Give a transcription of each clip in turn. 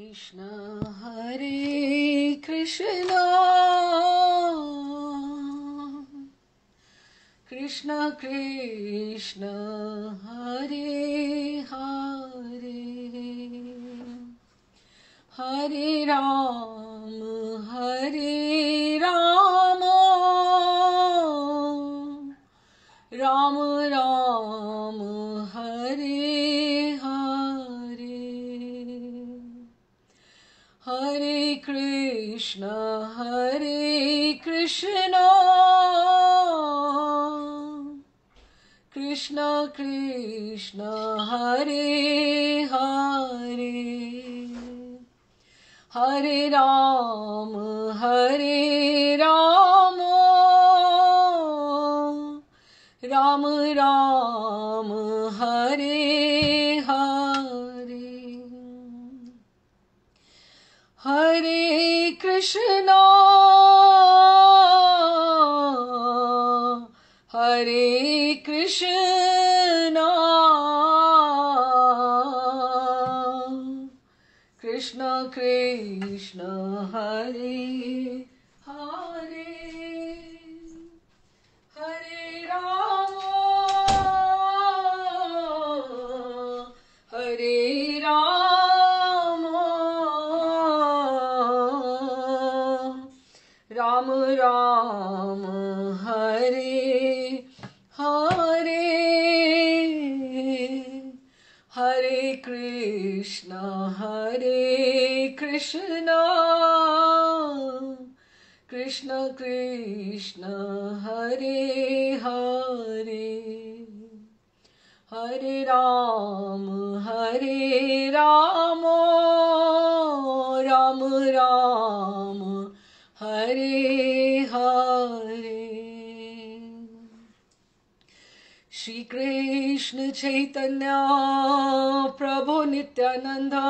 Krishna Krishna Krishna Hare Hare Hare Ram Ram Ram Hare Hare Hare Krishna Krishna Krishna Hare Hare Hare Ram Ram Ram Hare Hare Hare Krishna Krishna Krishna Hare Hare Hare Rama Ram Ram Hare Hare Hare Krishna Krishna Krishna Hare Hare Hare Ram Ram Ram Hare Hare Shri Krishna Chaitanya Prabhu Nityananda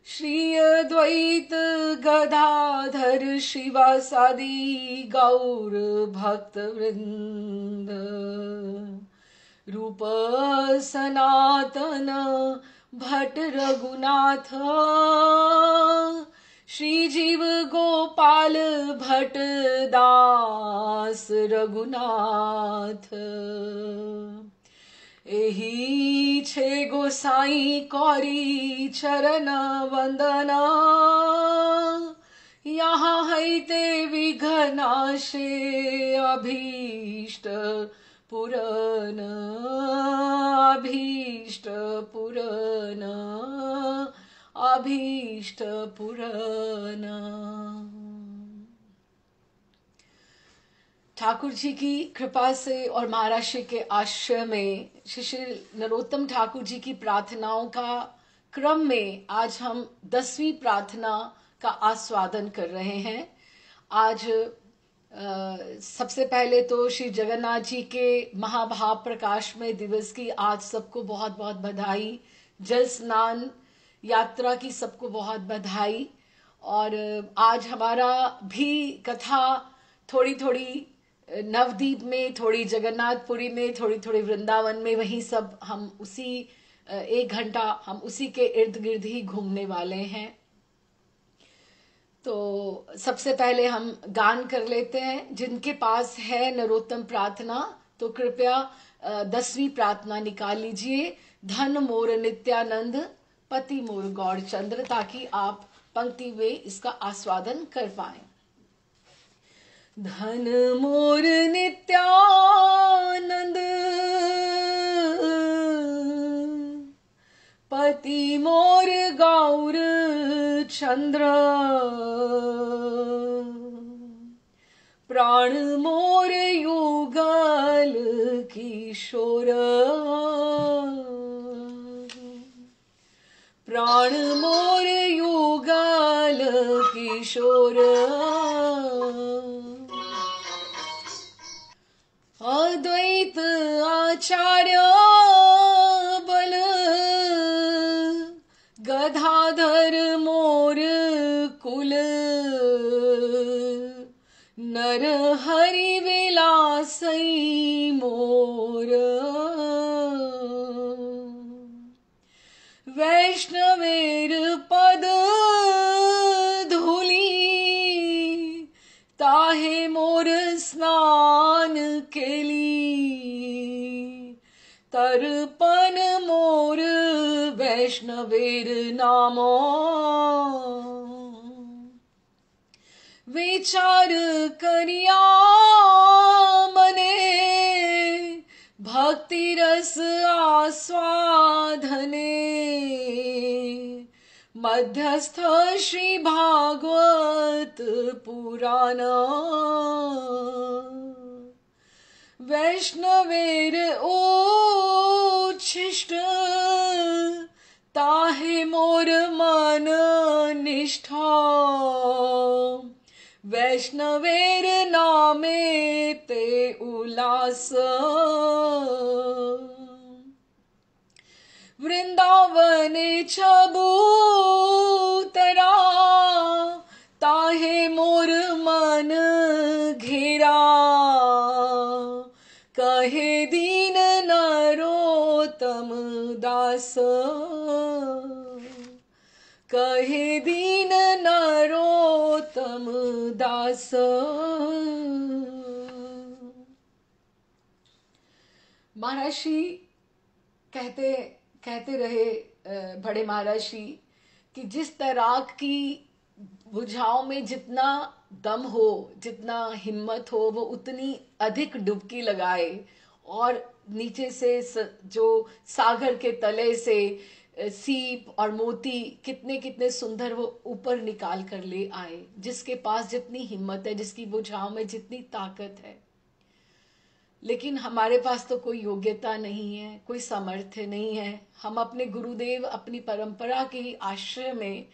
Shri Advaita Gadadhar Shivasadi Gaur Bhakta Vrinda Rupa Sanatana Bhatt Raghunatha Shri Jiv Gopal Bhatt Das Raghunath एही छे गोसाई कौरी चरण वंदना यहाँ हैते विघ्नाशे अभीष्ट पुरन अभीष्ट पुरन ठाकुर जी की कृपा से और महाराष्ट्र के आश्रय में श्री नरोत्तम ठाकुर जी की प्रार्थनाओं का क्रम में आज हम 10वीं प्रार्थना का आस्वादन कर रहे हैं। आज सबसे पहले तो श्री जगन्नाथ जी के महाभाव प्रकाशमय दिवस की आज सबको बहुत बहुत बधाई। जल स्नान यात्रा की सबको बहुत बधाई। और आज हमारा भी कथा थोड़ी थोड़ी नवदीप में, थोड़ी जगन्नाथपुरी में, थोड़ी थोड़ी वृंदावन में, वहीं सब हम उसी 1 घंटा हम उसी के इर्द गिर्द ही घूमने वाले हैं। तो सबसे पहले हम गान कर लेते हैं। जिनके पास है नरोत्तम प्रार्थना तो कृपया 10वीं प्रार्थना निकाल लीजिए। धन मोर नित्यानंद पति मोर गौरचंद्र, ताकि आप पंक्ति में इसका आस्वादन कर पाएं। धन मोर नित्यानंद पति मोर गौर चंद्र, प्राण मोर युगल किशोर, प्राण मोर युगल किशोर, अद्वैत आचार्य बल गदाधर मोर कुल, नर हरि विलासई मोर, वैष्णव वैष्णवेर पद धूली ताहे मोर स्नान केली तर्पण मोर वैष्णवेर नामो विचार करिया मने भक्ति रस आस्वादने मध्यस्थ श्री भागवत पुराण वैष्णवेर उच्छिष्ट ताहे मोर मन निष्ठा वैष्णवेर नामे ते उल्लास वृंदावने चबूतरा ताहे मोर मन घेरा कहे दीन नरोत्तम दास कहे दीन नरोत्तम दास। महाराज श्री कहते रहे बड़े महाराज श्री कि जिस तैराक की बुझाव में जितना दम हो जितना हिम्मत हो वो उतनी अधिक डुबकी लगाए और नीचे से जो सागर के तले से सीप और मोती कितने कितने सुंदर वो ऊपर निकाल कर ले आए। जिसके पास जितनी हिम्मत है जिसकी बुझाव में जितनी ताकत है। लेकिन हमारे पास तो कोई योग्यता नहीं है, कोई सामर्थ्य नहीं है। हम अपने गुरुदेव अपनी परंपरा के आश्रय में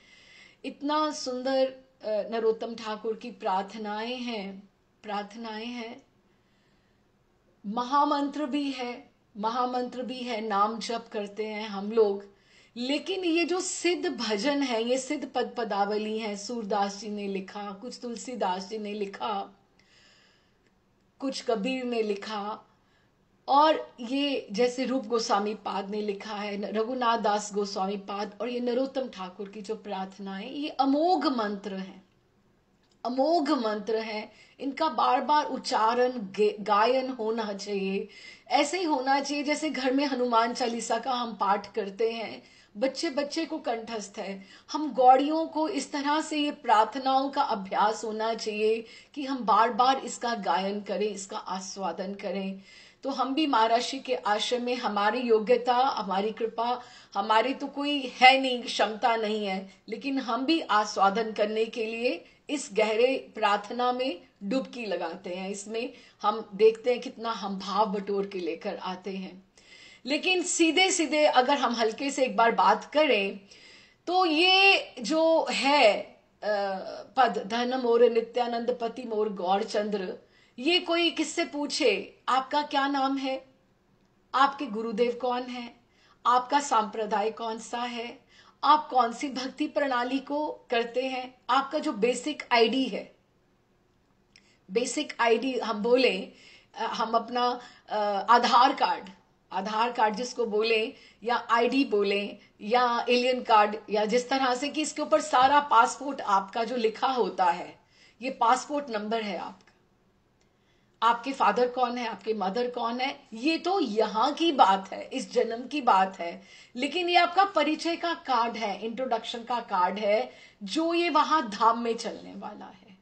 इतना सुंदर नरोत्तम ठाकुर की प्रार्थनाएं हैं, महामंत्र भी है, नाम जप करते हैं हम लोग। लेकिन ये जो सिद्ध भजन है, ये सिद्ध पद पदावली है, सूरदास जी ने लिखा, कुछ तुलसीदास जी ने लिखा, कुछ कबीर ने लिखा, और ये जैसे रूप गोस्वामी पाद ने लिखा है, रघुनाथ दास गोस्वामी पाद, और ये नरोत्तम ठाकुर की जो प्रार्थनाएं, ये अमोघ मंत्र हैं। इनका बार बार उच्चारण गायन होना चाहिए। ऐसे ही होना चाहिए जैसे घर में हनुमान चालीसा का हम पाठ करते हैं, बच्चे को कंठस्थ है। हम गौड़ियों को इस तरह से ये प्रार्थनाओं का अभ्यास होना चाहिए कि हम बार बार इसका गायन करें, इसका आस्वादन करें। तो हम भी महाराष्ट्र के आश्रम में, हमारी योग्यता, हमारी कृपा, हमारी तो कोई है नहीं, क्षमता नहीं है, लेकिन हम भी आस्वादन करने के लिए इस गहरे प्रार्थना में डुबकी लगाते हैं। इसमें हम देखते हैं कितना हम भाव बटोर के लेकर आते हैं। लेकिन सीधे सीधे अगर हम हल्के से एक बार बात करें तो ये जो है पद धन मोर नित्यानंद पति मोर गौरचंद्र, ये कोई किससे पूछे आपका क्या नाम है, आपके गुरुदेव कौन है, आपका संप्रदाय कौन सा है, आप कौन सी भक्ति प्रणाली को करते हैं, आपका जो बेसिक आईडी है, बेसिक आईडी हम बोले, हम अपना आधार कार्ड जिसको बोले, या आईडी बोले, या एलियन कार्ड, या जिस तरह से कि इसके ऊपर सारा पासपोर्ट आपका जो लिखा होता है, ये पासपोर्ट नंबर है आपका। आपके फादर कौन है, आपके मदर कौन है, ये तो यहाँ की बात है, इस जन्म की बात है। लेकिन ये आपका परिचय का कार्ड है, इंट्रोडक्शन का कार्ड है, जो ये वहां धाम में चलने वाला है।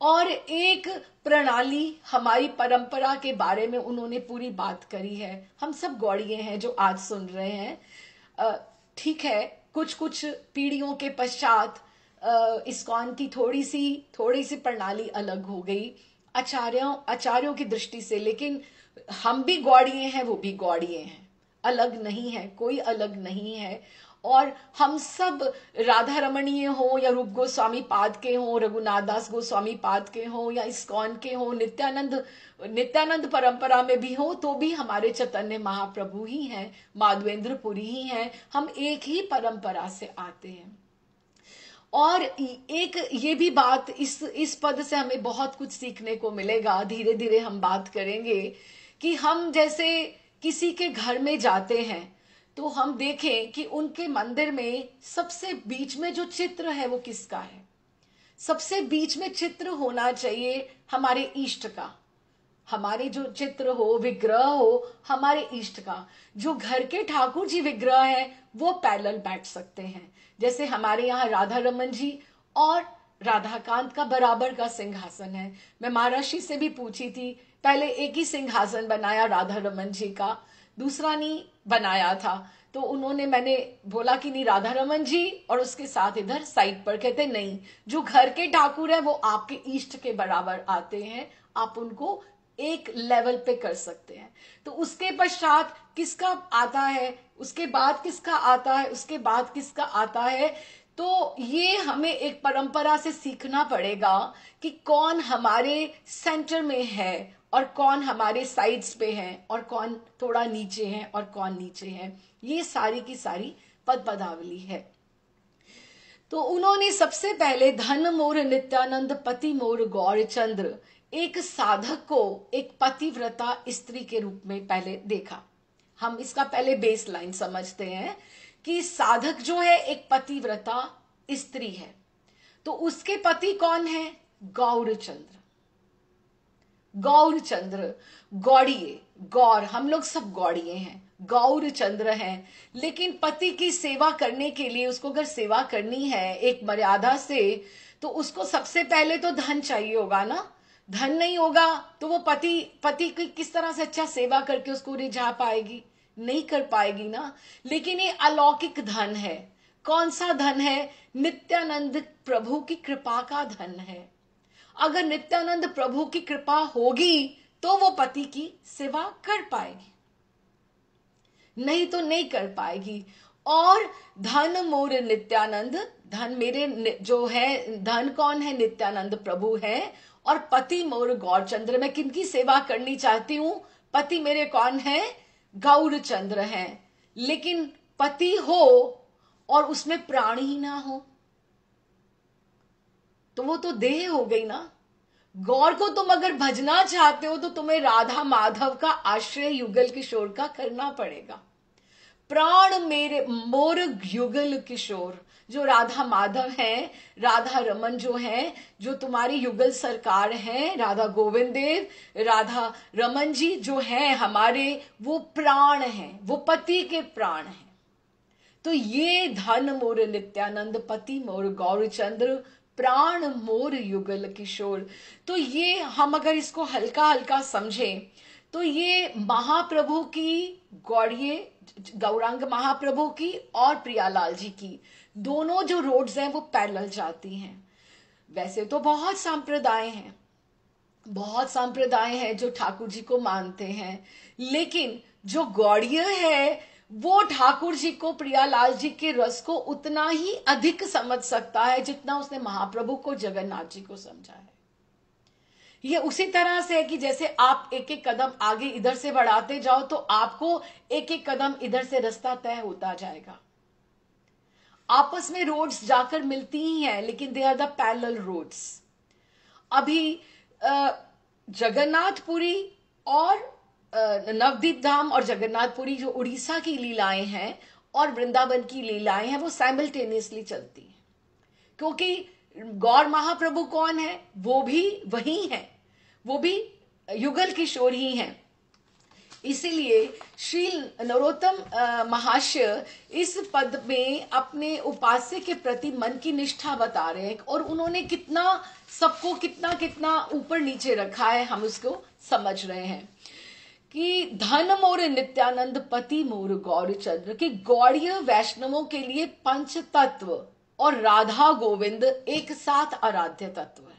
और एक प्रणाली, हमारी परंपरा के बारे में उन्होंने पूरी बात करी है। हम सब गौड़िए हैं जो आज सुन रहे हैं। ठीक है, कुछ पीढ़ियों के पश्चात इस्कॉन की थोड़ी सी प्रणाली अलग हो गई आचार्यों की दृष्टि से। लेकिन हम भी गौड़िए हैं, वो भी गौड़िए हैं, अलग नहीं है, कोई अलग नहीं है। और हम सब राधा रमणीय हो, या रूप गोस्वामी पाद के हो, रघुनाथ दास गोस्वामी पाद के हो, या इस्कॉन के हो, नित्यानंद परंपरा में भी हो, तो भी हमारे चैतन्य महाप्रभु ही हैं, माधवेंद्र पुरी ही हैं। हम एक ही परंपरा से आते हैं। और एक ये भी बात, इस पद से हमें बहुत कुछ सीखने को मिलेगा। धीरे धीरे हम बात करेंगे कि हम जैसे किसी के घर में जाते हैं तो हम देखें कि उनके मंदिर में सबसे बीच में जो चित्र है वो किसका है? सबसे बीच में चित्र होना चाहिए हमारे इष्ट का, हमारे जो चित्र हो, विग्रह हो हमारे इष्ट का। जो घर के ठाकुर जी विग्रह है वो पैरेलल बैठ सकते हैं। जैसे हमारे यहाँ राधा रमन जी और राधाकांत का बराबर का सिंहासन है। मैं महाराष्ट्र से भी पूछी थी, पहले एक ही सिंहासन बनाया राधा रमन जी का, दूसरा नहीं बनाया था। तो उन्होंने, मैंने बोला कि नहीं राधा रमन जी और उसके साथ इधर साइड पर, कहते नहीं, जो घर के ठाकुर है वो आपके इष्ट के बराबर आते हैं, आप उनको एक लेवल पे कर सकते हैं। तो उसके पश्चात किसका आता है, उसके बाद किसका आता है, उसके बाद किसका आता है। तो ये हमें एक परंपरा से सीखना पड़ेगा कि कौन हमारे सेंटर में है और कौन हमारे साइड्स पे है और कौन थोड़ा नीचे है और कौन नीचे है। ये सारी की सारी पद पदावली है। तो उन्होंने सबसे पहले धन मोर नित्यानंद पति मोर गौरचंद्र, एक साधक को एक पतिव्रता स्त्री के रूप में पहले देखा। हम इसका पहले बेस लाइन समझते हैं कि साधक जो है एक पतिव्रता स्त्री है। तो उसके पति कौन है? गौरचंद्र। गौरचंद्र, गौड़िए, गौर, हम लोग सब गौड़िए हैं, गौरचंद्र हैं। लेकिन पति की सेवा करने के लिए, उसको अगर सेवा करनी है एक मर्यादा से, तो उसको सबसे पहले तो धन चाहिए होगा ना। धन नहीं होगा तो वो पति की किस तरह से अच्छा सेवा करके उसको रिझा पाएगी? नहीं कर पाएगी ना। लेकिन ये अलौकिक धन है। कौन सा धन है? नित्यानंद प्रभु की कृपा का धन है। अगर नित्यानंद प्रभु की कृपा होगी तो वो पति की सेवा कर पाएगी, नहीं तो नहीं कर पाएगी। और धन मोर नित्यानंद, धन मेरे जो है, धन कौन है? नित्यानंद प्रभु है। और पति मोर गौरचंद्र, मैं किनकी सेवा करनी चाहती हूं? पति मेरे कौन है? गौरचंद्र हैं। लेकिन पति हो और उसमें प्राण ही ना हो तो वो तो देह हो गई ना। गौर को तुम अगर भजना चाहते हो तो तुम्हें राधा माधव का आश्रय युगल किशोर का करना पड़ेगा। प्राण मेरे मोर युगल किशोर, जो राधा माधव हैं, राधा रमन जो हैं, जो तुम्हारी युगल सरकार हैं, राधा गोविंद देव, राधा रमन जी जो हैं हमारे, वो प्राण हैं, वो पति के प्राण हैं। तो ये धन मोर नित्यानंद पति मोर गौरचंद्र, प्राण मोर युगल किशोर। तो ये हम अगर इसको हल्का हल्का समझें तो ये महाप्रभु की, गौड़िए गौरांग महाप्रभु की और प्रियालाल जी की, दोनों जो रोड्स हैं वो पैरेलल जाती हैं। वैसे तो बहुत संप्रदाय हैं, बहुत संप्रदाय हैं जो ठाकुर जी को मानते हैं, लेकिन जो गौड़िय है वो ठाकुर जी को, प्रियालाल जी के रस को उतना ही अधिक समझ सकता है जितना उसने महाप्रभु को, जगन्नाथ जी को समझा है। ये उसी तरह से है कि जैसे आप एक एक कदम आगे इधर से बढ़ाते जाओ तो आपको एक एक कदम इधर से रास्ता तय होता जाएगा। आपस में रोड्स जाकर मिलती ही हैं, लेकिन they are the parallel roads. अभी जगन्नाथपुरी और नवदीप धाम और जगन्नाथपुरी जो उड़ीसा की लीलाएं हैं और वृंदावन की लीलाएं हैं वो साइमल्टेनियसली चलती हैं, क्योंकि गौर महाप्रभु कौन है? वो भी वही है, वो भी युगल किशोर ही हैं। इसीलिए श्री नरोत्तम महाशय इस पद में अपने उपास्य के प्रति मन की निष्ठा बता रहे हैं और उन्होंने कितना सबको कितना कितना ऊपर नीचे रखा है, हम उसको समझ रहे हैं कि धन मोर नित्यानंद पति मोर गौरचंद्र, कि गौड़ीय वैष्णवों के लिए पंच तत्व और राधा गोविंद एक साथ आराध्य तत्व है।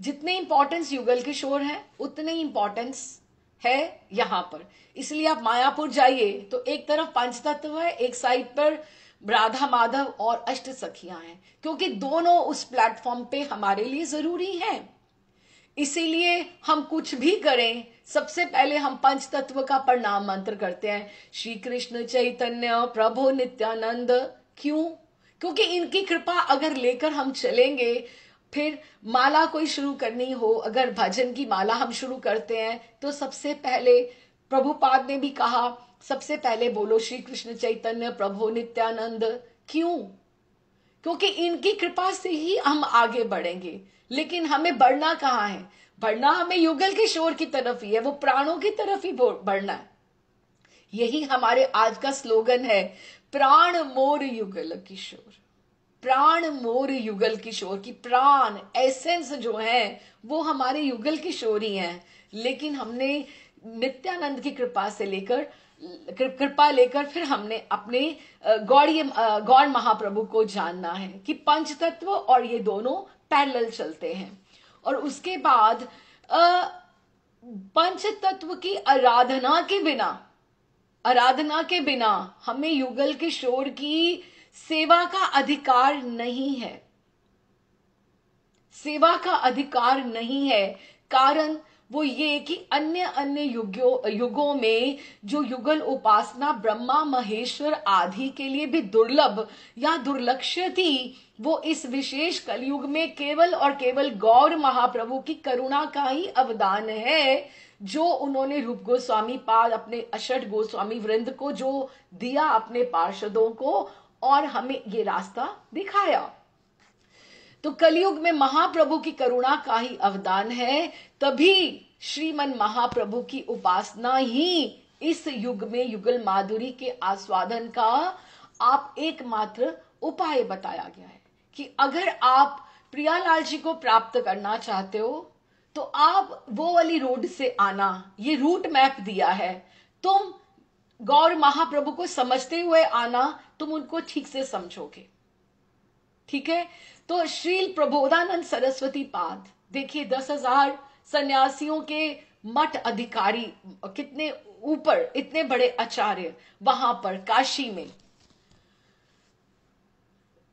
जितने इंपॉर्टेंस युगल किशोर है उतने इंपॉर्टेंस है यहां पर। इसलिए आप मायापुर जाइए तो एक तरफ पंच तत्व है, एक साइड पर राधा माधव और अष्ट सखियां हैं, क्योंकि दोनों उस प्लेटफॉर्म पे हमारे लिए जरूरी हैं। इसीलिए हम कुछ भी करें सबसे पहले हम पंच तत्व का प्रणाम मंत्र करते हैं, श्री कृष्ण चैतन्य प्रभु नित्यानंद। क्यों? क्योंकि इनकी कृपा अगर लेकर हम चलेंगे, फिर माला कोई शुरू करनी हो, अगर भजन की माला हम शुरू करते हैं तो सबसे पहले प्रभुपाद ने भी कहा सबसे पहले बोलो श्री कृष्ण चैतन्य प्रभु नित्यानंद। क्यों? क्योंकि इनकी कृपा से ही हम आगे बढ़ेंगे। लेकिन हमें बढ़ना कहाँ है? बढ़ना हमें युगल किशोर की तरफ ही है, वो प्राणों की तरफ ही बढ़ना है। यही हमारे आज का स्लोगन है, प्राण मोर युगल किशोर। प्राण मोर युगल किशोर की प्राण एसेंस जो है वो हमारे युगल किशोर ही हैं। लेकिन हमने नित्यानंद की कृपा लेकर फिर हमने अपने गौड़ महाप्रभु को जानना है कि पंच तत्व और ये दोनों पैरेलल चलते हैं। और उसके बाद पंच तत्व की आराधना के बिना हमें युगल किशोर की सेवा का अधिकार नहीं है। सेवा का अधिकार नहीं है। कारण वो ये कि अन्य अन्य युगों में जो युगल उपासना ब्रह्मा महेश्वर आदि के लिए भी दुर्लभ या दुर्लक्ष्य थी, वो इस विशेष कलयुग में केवल और केवल गौर महाप्रभु की करुणा का ही अवदान है, जो उन्होंने रूप गोस्वामी पाद अपने अषट गोस्वामी वृंद को जो दिया अपने पार्षदों को और हमें ये रास्ता दिखाया। तो कलयुग में महाप्रभु की करुणा का ही अवदान है। तभी श्रीमन महाप्रभु की उपासना ही इस युग में युगल माधुरी के आस्वादन का आप एकमात्र उपाय बताया गया है कि अगर आप प्रियालाल जी को प्राप्त करना चाहते हो तो आप वो वाली रोड से आना। ये रूट मैप दिया है, तुम गौर महाप्रभु को समझते हुए आना, तुम उनको ठीक से समझोगे। ठीक है? तो श्रील प्रबोधानंद सरस्वती पाद देखिए, 10,000 सन्यासियों के मठ अधिकारी, कितने ऊपर, इतने बड़े आचार्य वहां पर काशी में,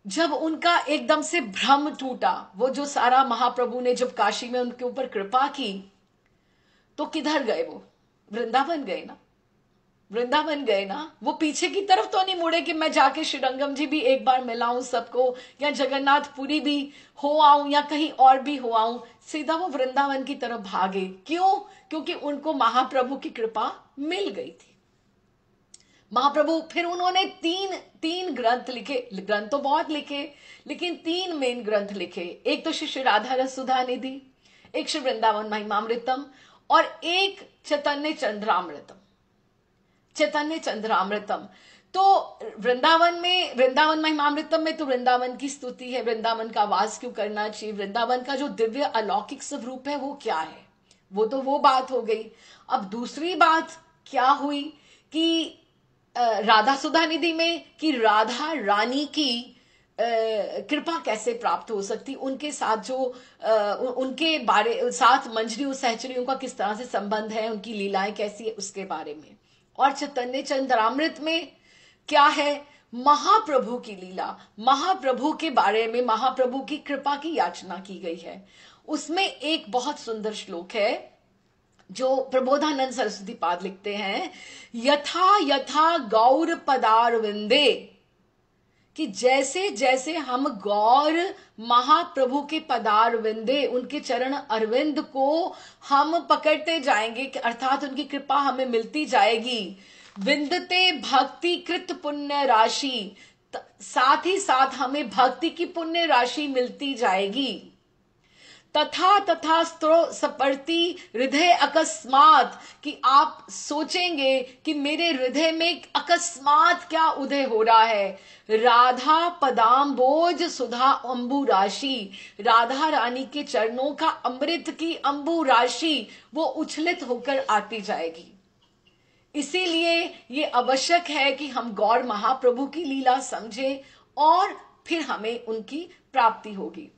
जब उनका एकदम से भ्रम टूटा, वो जो सारा महाप्रभु ने जब काशी में उनके ऊपर कृपा की, तो किधर गए? वो वृंदावन गए ना। वृंदावन गए ना। वो पीछे की तरफ तो नहीं मुड़े कि मैं जाके श्रीरंगम जी भी एक बार मिलाऊं सबको, या जगन्नाथपुरी भी हो आऊं, या कहीं और भी हो आऊं। सीधा वो वृंदावन की तरफ भागे। क्यों? क्योंकि उनको महाप्रभु की कृपा मिल गई थी। महाप्रभु फिर उन्होंने तीन ग्रंथ लिखे। ग्रंथ तो बहुत लिखे, लेकिन 3 मेन ग्रंथ लिखे। एक तो श्री राधा रस सुधा निधि, एक श्री वृंदावन महिमामृतम, और एक चैतन्य चंद्रामृतम। चैतन्य चंद्रामृतम तो वृंदावन महिमामृतम में तो वृंदावन की स्तुति है, वृंदावन का वास क्यों करना चाहिए, वृंदावन का जो दिव्य अलौकिक स्वरूप है वो क्या है, वो बात हो गई। अब दूसरी बात क्या हुई कि राधा सुधा निधि में कि राधा रानी की कृपा कैसे प्राप्त हो सकती, उनके साथ जो उनके बारे साथ मंजरी सहचरियों का किस तरह से संबंध है, उनकी लीलाएं कैसी है, उसके बारे में। और चैतन्य चंद्रामृत में क्या है? महाप्रभु की लीला, महाप्रभु के बारे में, महाप्रभु की कृपा की याचना की गई है। उसमें एक बहुत सुंदर श्लोक है जो प्रबोधानंद सरस्वती पाद लिखते हैं, यथा यथा गौर पदार विंदे, कि जैसे जैसे हम गौर महाप्रभु के पदार विंदे, उनके चरण अरविंद को हम पकड़ते जाएंगे, अर्थात उनकी कृपा हमें मिलती जाएगी। विंदते भक्ति कृत पुण्य राशि, साथ ही साथ हमें भक्ति की पुण्य राशि मिलती जाएगी। तथा तथा स्त्रो सपर्ति हृदय अकस्मात, कि आप सोचेंगे कि मेरे हृदय में अकस्मात क्या उदय हो रहा है। राधा पदाम्बोज सुधा अंबु राशि, राधा रानी के चरणों का अमृत की अंबु राशि वो उछलित होकर आती जाएगी। इसीलिए ये आवश्यक है कि हम गौर महाप्रभु की लीला समझें और फिर हमें उनकी प्राप्ति होगी।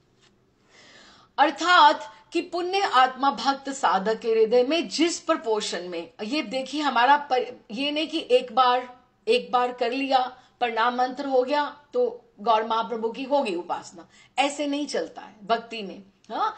अर्थात कि पुण्य आत्मा भक्त साधक के हृदय में जिस प्रपोर्शन में, ये देखिए हमारा ये नहीं कि एक बार कर लिया, प्रणाम मंत्र हो गया तो गौर महाप्रभु की होगी उपासना, ऐसे नहीं चलता है भक्ति में। हाँ,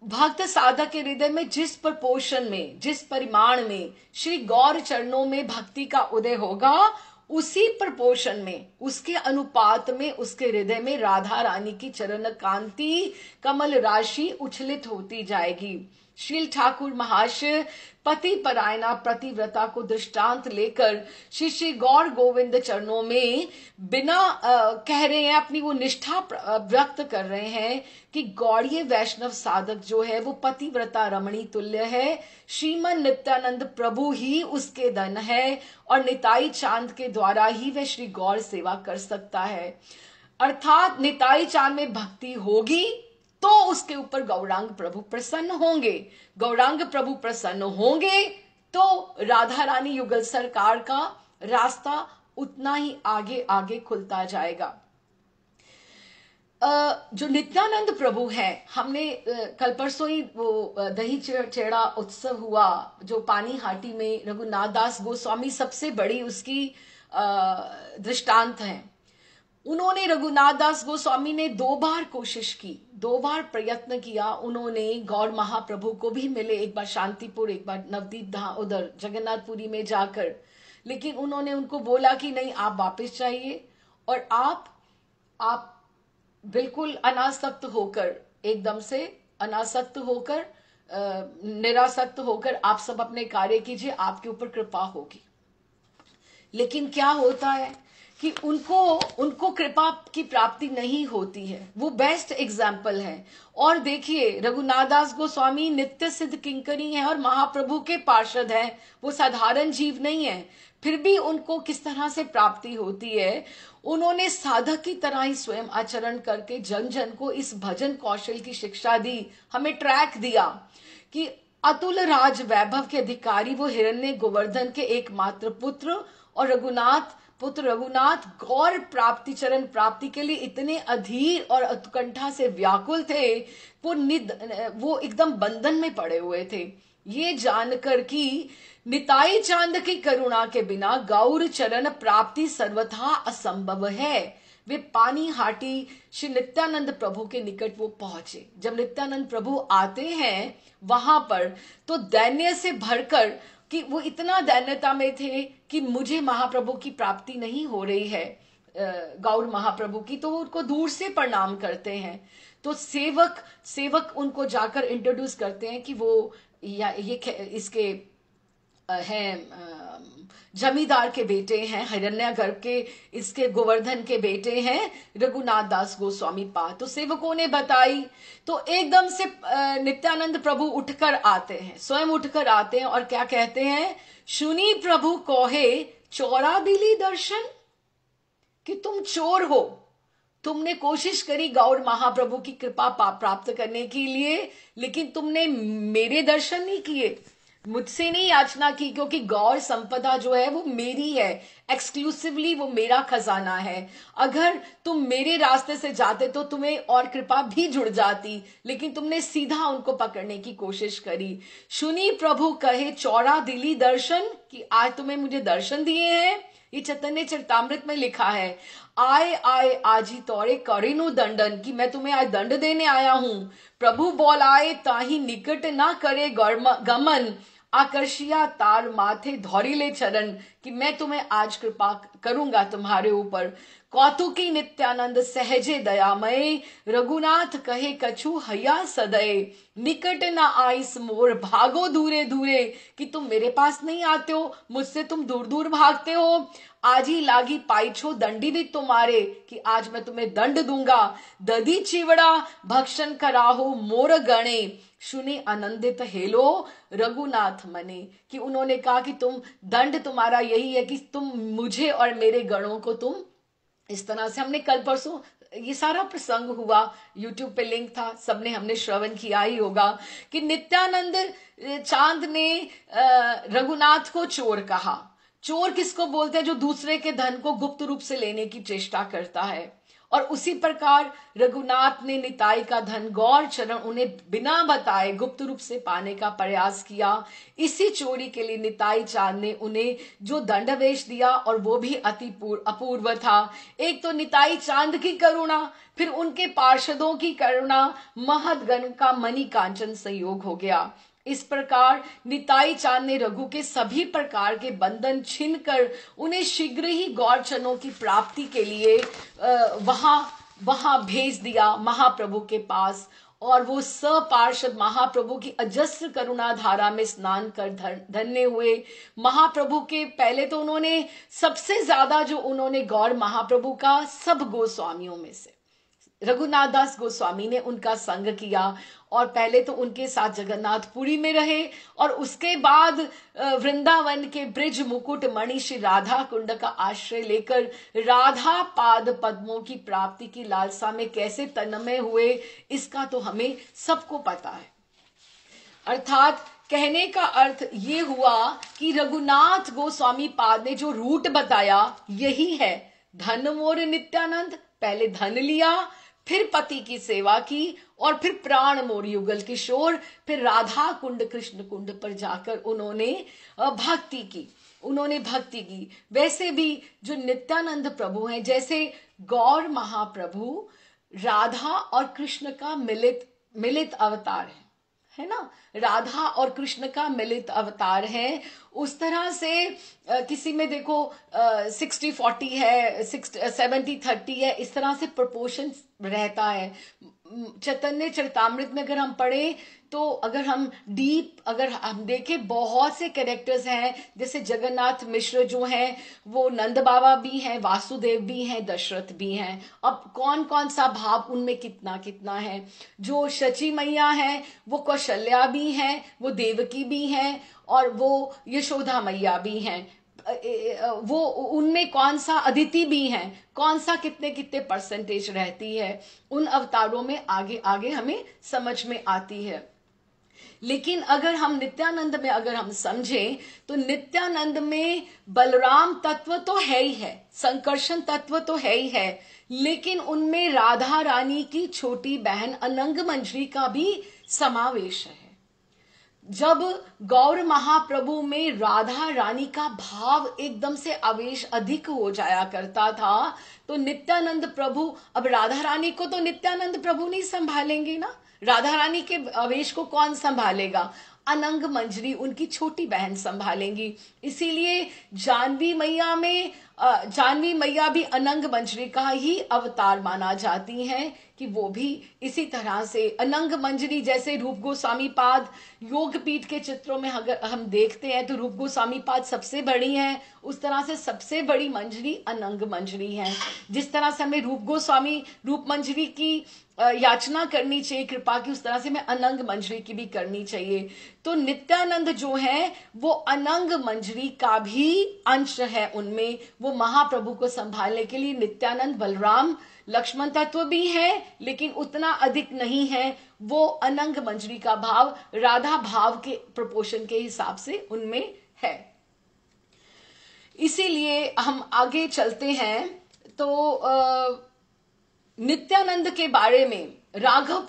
भक्त साधक के हृदय में जिस प्रपोर्शन में, जिस परिमाण में श्री गौर चरणों में भक्ति का उदय होगा, उसी प्रपोर्शन में, उसके अनुपात में उसके हृदय में राधा रानी की चरण कांति कमल राशि उछलित होती जाएगी। शील ठाकुर महाशय पति परायणा प्रतिव्रता को दृष्टांत लेकर श्री श्री गौर गोविंद चरणों में बिना कह रहे हैं, अपनी वो निष्ठा व्यक्त कर रहे हैं कि गौड़ीय वैष्णव साधक जो है वो पतिव्रता रमणी तुल्य है। श्रीमन नित्यानंद प्रभु ही उसके धन है और निताई चांद के द्वारा ही वह श्री गौर सेवा कर सकता है। अर्थात निताई चांद में भक्ति होगी तो उसके ऊपर गौरांग प्रभु प्रसन्न होंगे, गौरांग प्रभु प्रसन्न होंगे तो राधा रानी युगल सरकार का रास्ता उतना ही आगे आगे खुलता जाएगा। जो नित्यानंद प्रभु है, हमने कल परसों ही वो दही चेड़ा उत्सव हुआ जो पानीहाटी में रघुनाथ दास गोस्वामी सबसे बड़ी उसकी दृष्टांत है। उन्होंने रघुनाथ दास गोस्वामी ने 2 बार कोशिश की, 2 बार प्रयत्न किया। उन्होंने गौर महाप्रभु को भी मिले, एक बार शांतिपुर, एक बार नवदीप धाम उधर जगन्नाथपुरी में जाकर, लेकिन उन्होंने उनको बोला कि नहीं, आप वापस जाइए और आप बिल्कुल अनासक्त होकर, एकदम से अनासक्त होकर, निरासक्त होकर आप सब अपने कार्य कीजिए, आपके ऊपर कृपा होगी। लेकिन क्या होता है कि उनको कृपा की प्राप्ति नहीं होती है। वो बेस्ट एग्जाम्पल है। और देखिए, रघुनाथ दास गोस्वामी नित्य सिद्ध किंकरी है और महाप्रभु के पार्षद है, वो साधारण जीव नहीं है, फिर भी उनको किस तरह से प्राप्ति होती है। उन्होंने साधक की तरह ही स्वयं आचरण करके जन जन को इस भजन कौशल की शिक्षा दी, हमें ट्रैक दिया कि अतुल राज वैभव के अधिकारी वो हिरण्य गोवर्धन के एकमात्र पुत्र और रघुनाथ गौर प्राप्ति, चरण प्राप्ति के लिए इतने अधीर और उत्कंठा से व्याकुल थे, वो एकदम बंधन में पड़े हुए थे। ये जानकर कि निताई चांद की करुणा के बिना गौर चरण प्राप्ति सर्वथा असंभव है, वे पानीहाटी श्री नित्यानंद प्रभु के निकट वो पहुंचे। जब नित्यानंद प्रभु आते हैं वहां पर तो दैन्य से भरकर, कि वो इतना दैन्यता में थे कि मुझे महाप्रभु की प्राप्ति नहीं हो रही है, गौर महाप्रभु की, तो वो उनको दूर से प्रणाम करते हैं। तो सेवक उनको जाकर इंट्रोड्यूस करते हैं कि वो इसके हैं जमींदार के बेटे हैं, हिरण्यागर्भ के, इसके गोवर्धन के बेटे हैं रघुनाथ दास गोस्वामी पा। तो सेवकों ने बताई तो एकदम से नित्यानंद प्रभु उठकर आते हैं, स्वयं उठकर आते हैं और क्या कहते हैं, सुनी प्रभु कोहे चोरा दिली दर्शन, कि तुम चोर हो, तुमने कोशिश करी गौर महाप्रभु की कृपा प्राप्त करने के लिए, लेकिन तुमने मेरे दर्शन नहीं किए, मुझसे नहीं याचना की, क्योंकि गौर संपदा जो है वो मेरी है, एक्सक्लूसिवली वो मेरा खजाना है। अगर तुम मेरे रास्ते से जाते तो तुम्हें और कृपा भी जुड़ जाती, लेकिन तुमने सीधा उनको पकड़ने की कोशिश करी। सुनी प्रभु कहे चौरा दिली दर्शन, कि आज तुम्हें मुझे दर्शन दिए हैं। ये चैतन्य चरितामृत में लिखा है, आए आजी तौरे करिनु दंडन, कि मैं तुम्हें आज दंड देने आया हूं। प्रभु बोलाए ताही निकट ना करे गमन, आकर्षिया तार माथे धौरीले चरण, कि मैं तुम्हें आज कृपा करूंगा तुम्हारे ऊपर। कौतुकी नित्यानंद सहजे दयामय, रघुनाथ कहे कछु हया सदय, निकट न आइस मोर भागो दूरे दूरे, कि तुम मेरे पास नहीं आते हो, मुझसे तुम दूर दूर भागते हो। आज ही लागी पाइछो दंडी भी तुम्हारे, कि आज मैं तुम्हें दंड दूंगा। दधी चिवड़ा भक्षण कराहो मोर गणे, सुने आनंदित हेलो रघुनाथ मने, कि उन्होंने कहा कि तुम दंड तुम्हारा यही है कि तुम मुझे और मेरे गणों को तुम इस तरह से। हमने कल परसों ये सारा प्रसंग हुआ, यूट्यूब पे लिंक था, सबने हमने श्रवण किया ही होगा कि नित्यानंद चांद ने रघुनाथ को चोर कहा। चोर किसको बोलते हैं, जो दूसरे के धन को गुप्त रूप से लेने की चेष्टा करता है। और उसी प्रकार रघुनाथ ने निताई का धन गौर चरण उन्हें बिना बताए गुप्त रूप से पाने का प्रयास किया। इसी चोरी के लिए निताई चांद ने उन्हें जो दंडवेश दिया, और वो भी अति अपूर्व था। एक तो निताई चांद की करुणा, फिर उनके पार्षदों की करुणा, महदगण का मणि कांचन संयोग हो गया। इस प्रकार निताई चांद ने रघु के सभी प्रकार के बंधन छीनकर उन्हें शीघ्र ही गौरचनों की प्राप्ति के लिए वहां भेज दिया महाप्रभु के पास। और वो सपार्षद महाप्रभु की अजस्र करुणा धारा में स्नान कर धन्य हुए। महाप्रभु के पहले तो उन्होंने सबसे ज्यादा जो उन्होंने गौर महाप्रभु का सब गोस्वामियों में से रघुनाथ दास गोस्वामी ने उनका संग किया और पहले तो उनके साथ जगन्नाथपुरी में रहे और उसके बाद वृंदावन के ब्रिज मुकुट मणि श्री राधा कुंड का आश्रय लेकर राधा पाद पद्मों की प्राप्ति की लालसा में कैसे तन्मय हुए, इसका तो हमें सबको पता है। अर्थात कहने का अर्थ ये हुआ कि रघुनाथ गोस्वामी पाद ने जो रूट बताया यही है, धन मोर नित्यानंद, पहले धन लिया, फिर पति की सेवा की और फिर प्राण मोर युगल किशोर, फिर राधा कुंड कृष्ण कुंड पर जाकर उन्होंने भक्ति की। वैसे भी जो नित्यानंद प्रभु हैं, जैसे गौर महाप्रभु राधा और कृष्ण का मिलित अवतार है ना, राधा और कृष्ण का मिलित अवतार है। उस तरह से किसी में देखो 60-40 है, 70-30 है, इस तरह से प्रोपोर्शन रहता है। चैतन्य चरितामृत में अगर हम पढ़े तो अगर हम देखें, बहुत से कैरेक्टर्स हैं, जैसे जगन्नाथ मिश्र जो हैं वो नंद बाबा भी हैं, वासुदेव भी हैं, दशरथ भी हैं। अब कौन कौन सा भाव उनमें कितना कितना है। जो शची मैया है वो कौशल्या भी हैं, वो देवकी भी हैं और वो यशोदा मैया भी हैं। वो उनमें कौन सा अदिति भी हैं, कौन सा कितने कितने परसेंटेज रहती है, उन अवतारों में आगे आगे हमें समझ में आती है। लेकिन अगर हम नित्यानंद में अगर हम समझें तो नित्यानंद में बलराम तत्व तो है ही है, संकर्षण तत्व तो है ही है, लेकिन उनमें राधा रानी की छोटी बहन अनंग मंजरी का भी समावेश है। जब गौर महाप्रभु में राधा रानी का भाव एकदम से आवेश अधिक हो जाया करता था, तो नित्यानंद प्रभु, अब राधा रानी को तो नित्यानंद प्रभु नहीं संभालेंगे ना, राधा रानी के आवेश को कौन संभालेगा, अनंग मंजरी उनकी छोटी बहन संभालेंगी। इसीलिए जानवी मैया भी अनंग मंजरी का ही अवतार माना जाती हैं कि वो भी इसी तरह से अनंग मंजरी, जैसे रूप गोस्वामी पाद योगपीठ के चित्रों में अगर हम देखते हैं तो रूप गोस्वामी पाद सबसे बड़ी हैं, उस तरह से सबसे बड़ी मंजरी अनंग मंजरी है। जिस तरह से हमें रूप मंजरी की याचना करनी चाहिए कृपा की, उस तरह से हमें अनंग मंजरी की भी करनी चाहिए। तो नित्यानंद जो है वो अनंग मंजरी का भी अंश है उनमें। वो महाप्रभु को संभालने के लिए नित्यानंद बलराम लक्ष्मण तत्व भी है, लेकिन उतना अधिक नहीं है। वो अनंग मंजरी का भाव राधा भाव के प्रोपोर्शन के हिसाब से उनमें है। इसीलिए हम आगे चलते हैं तो नित्यानंद के बारे में राघव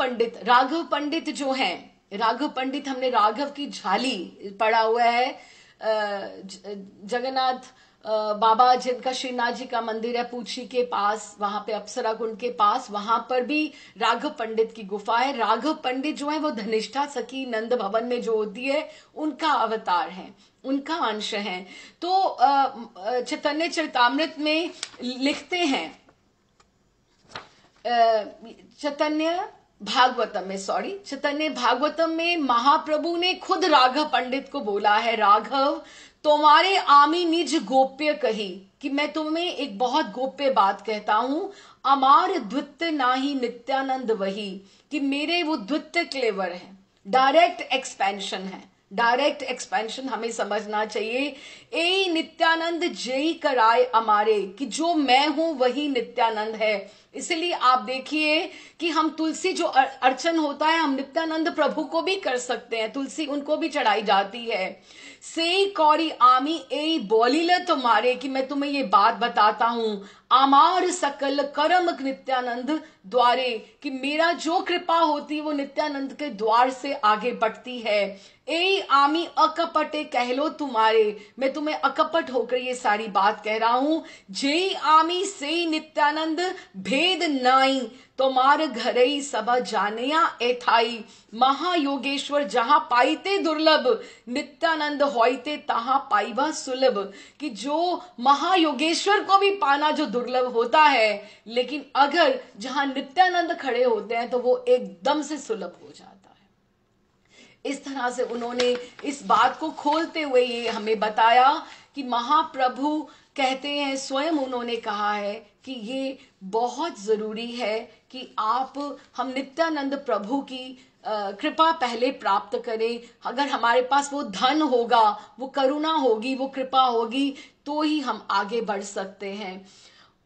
पंडित जो हैं, राघव पंडित, हमने राघव की झाली पढ़ा हुआ है। जगन्नाथ बाबा जिनका श्रीनाथ जी का मंदिर है पूछी के पास, वहां पे अप्सरा कुंड के पास, वहां पर भी राघव पंडित की गुफा है। राघव पंडित जो है वो धनिष्ठा सखी नंद भवन में जो होती है उनका अवतार है, उनका अंश है। तो चैतन्य चरितामृत में लिखते हैं, चैतन्य भागवतम में महाप्रभु ने खुद राघव पंडित को बोला है, राघव तुम्हारे आमी निज गोप्य कही, कि मैं तुम्हें एक बहुत गोप्य बात कहता हूं, अमार द्वित्य नाही नित्यानंद वही, कि मेरे वो द्वित्य क्लेवर है, डायरेक्ट एक्सपेंशन है। डायरेक्ट एक्सपेंशन हमें समझना चाहिए। ए नित्यानंद जय कराए अमारे, कि जो मैं हूं वही नित्यानंद है। इसलिए आप देखिए कि हम तुलसी जो अर्चन होता है, हम नित्यानंद प्रभु को भी कर सकते हैं, तुलसी उनको भी चढ़ाई जाती है। से कौड़ी आमी ए बोलिल तुम्हारे, कि मैं तुम्हें ये बात बताता हूं, आमार सकल कर्म नित्यानंद द्वारे, कि मेरा जो कृपा होती है वो नित्यानंद के द्वार से आगे बढ़ती है। ए आमी अकपटे कह लो तुम्हारे, मैं तुम्हें अकपट होकर ये सारी बात कह रहा हूं। जे आमी से नित्यानंद भेद नाई, तोमार घरई सभा जानिया एथाई, महायोगेश्वर जहां पाईते दुर्लभ, नित्यानंद होइते तहां पाईबा सुलभ। कि जो महायोगेश्वर को भी पाना जो दुर्लभ होता है, लेकिन अगर जहां नित्यानंद खड़े होते हैं तो वो एकदम से सुलभ हो जाता है। इस तरह से उन्होंने इस बात को खोलते हुए ये हमें बताया कि महाप्रभु कहते हैं, स्वयं उन्होंने कहा है कि ये बहुत जरूरी है कि हम नित्यानंद प्रभु की कृपा पहले प्राप्त करें। अगर हमारे पास वो धन होगा, वो करुणा होगी, वो कृपा होगी, तो ही हम आगे बढ़ सकते हैं।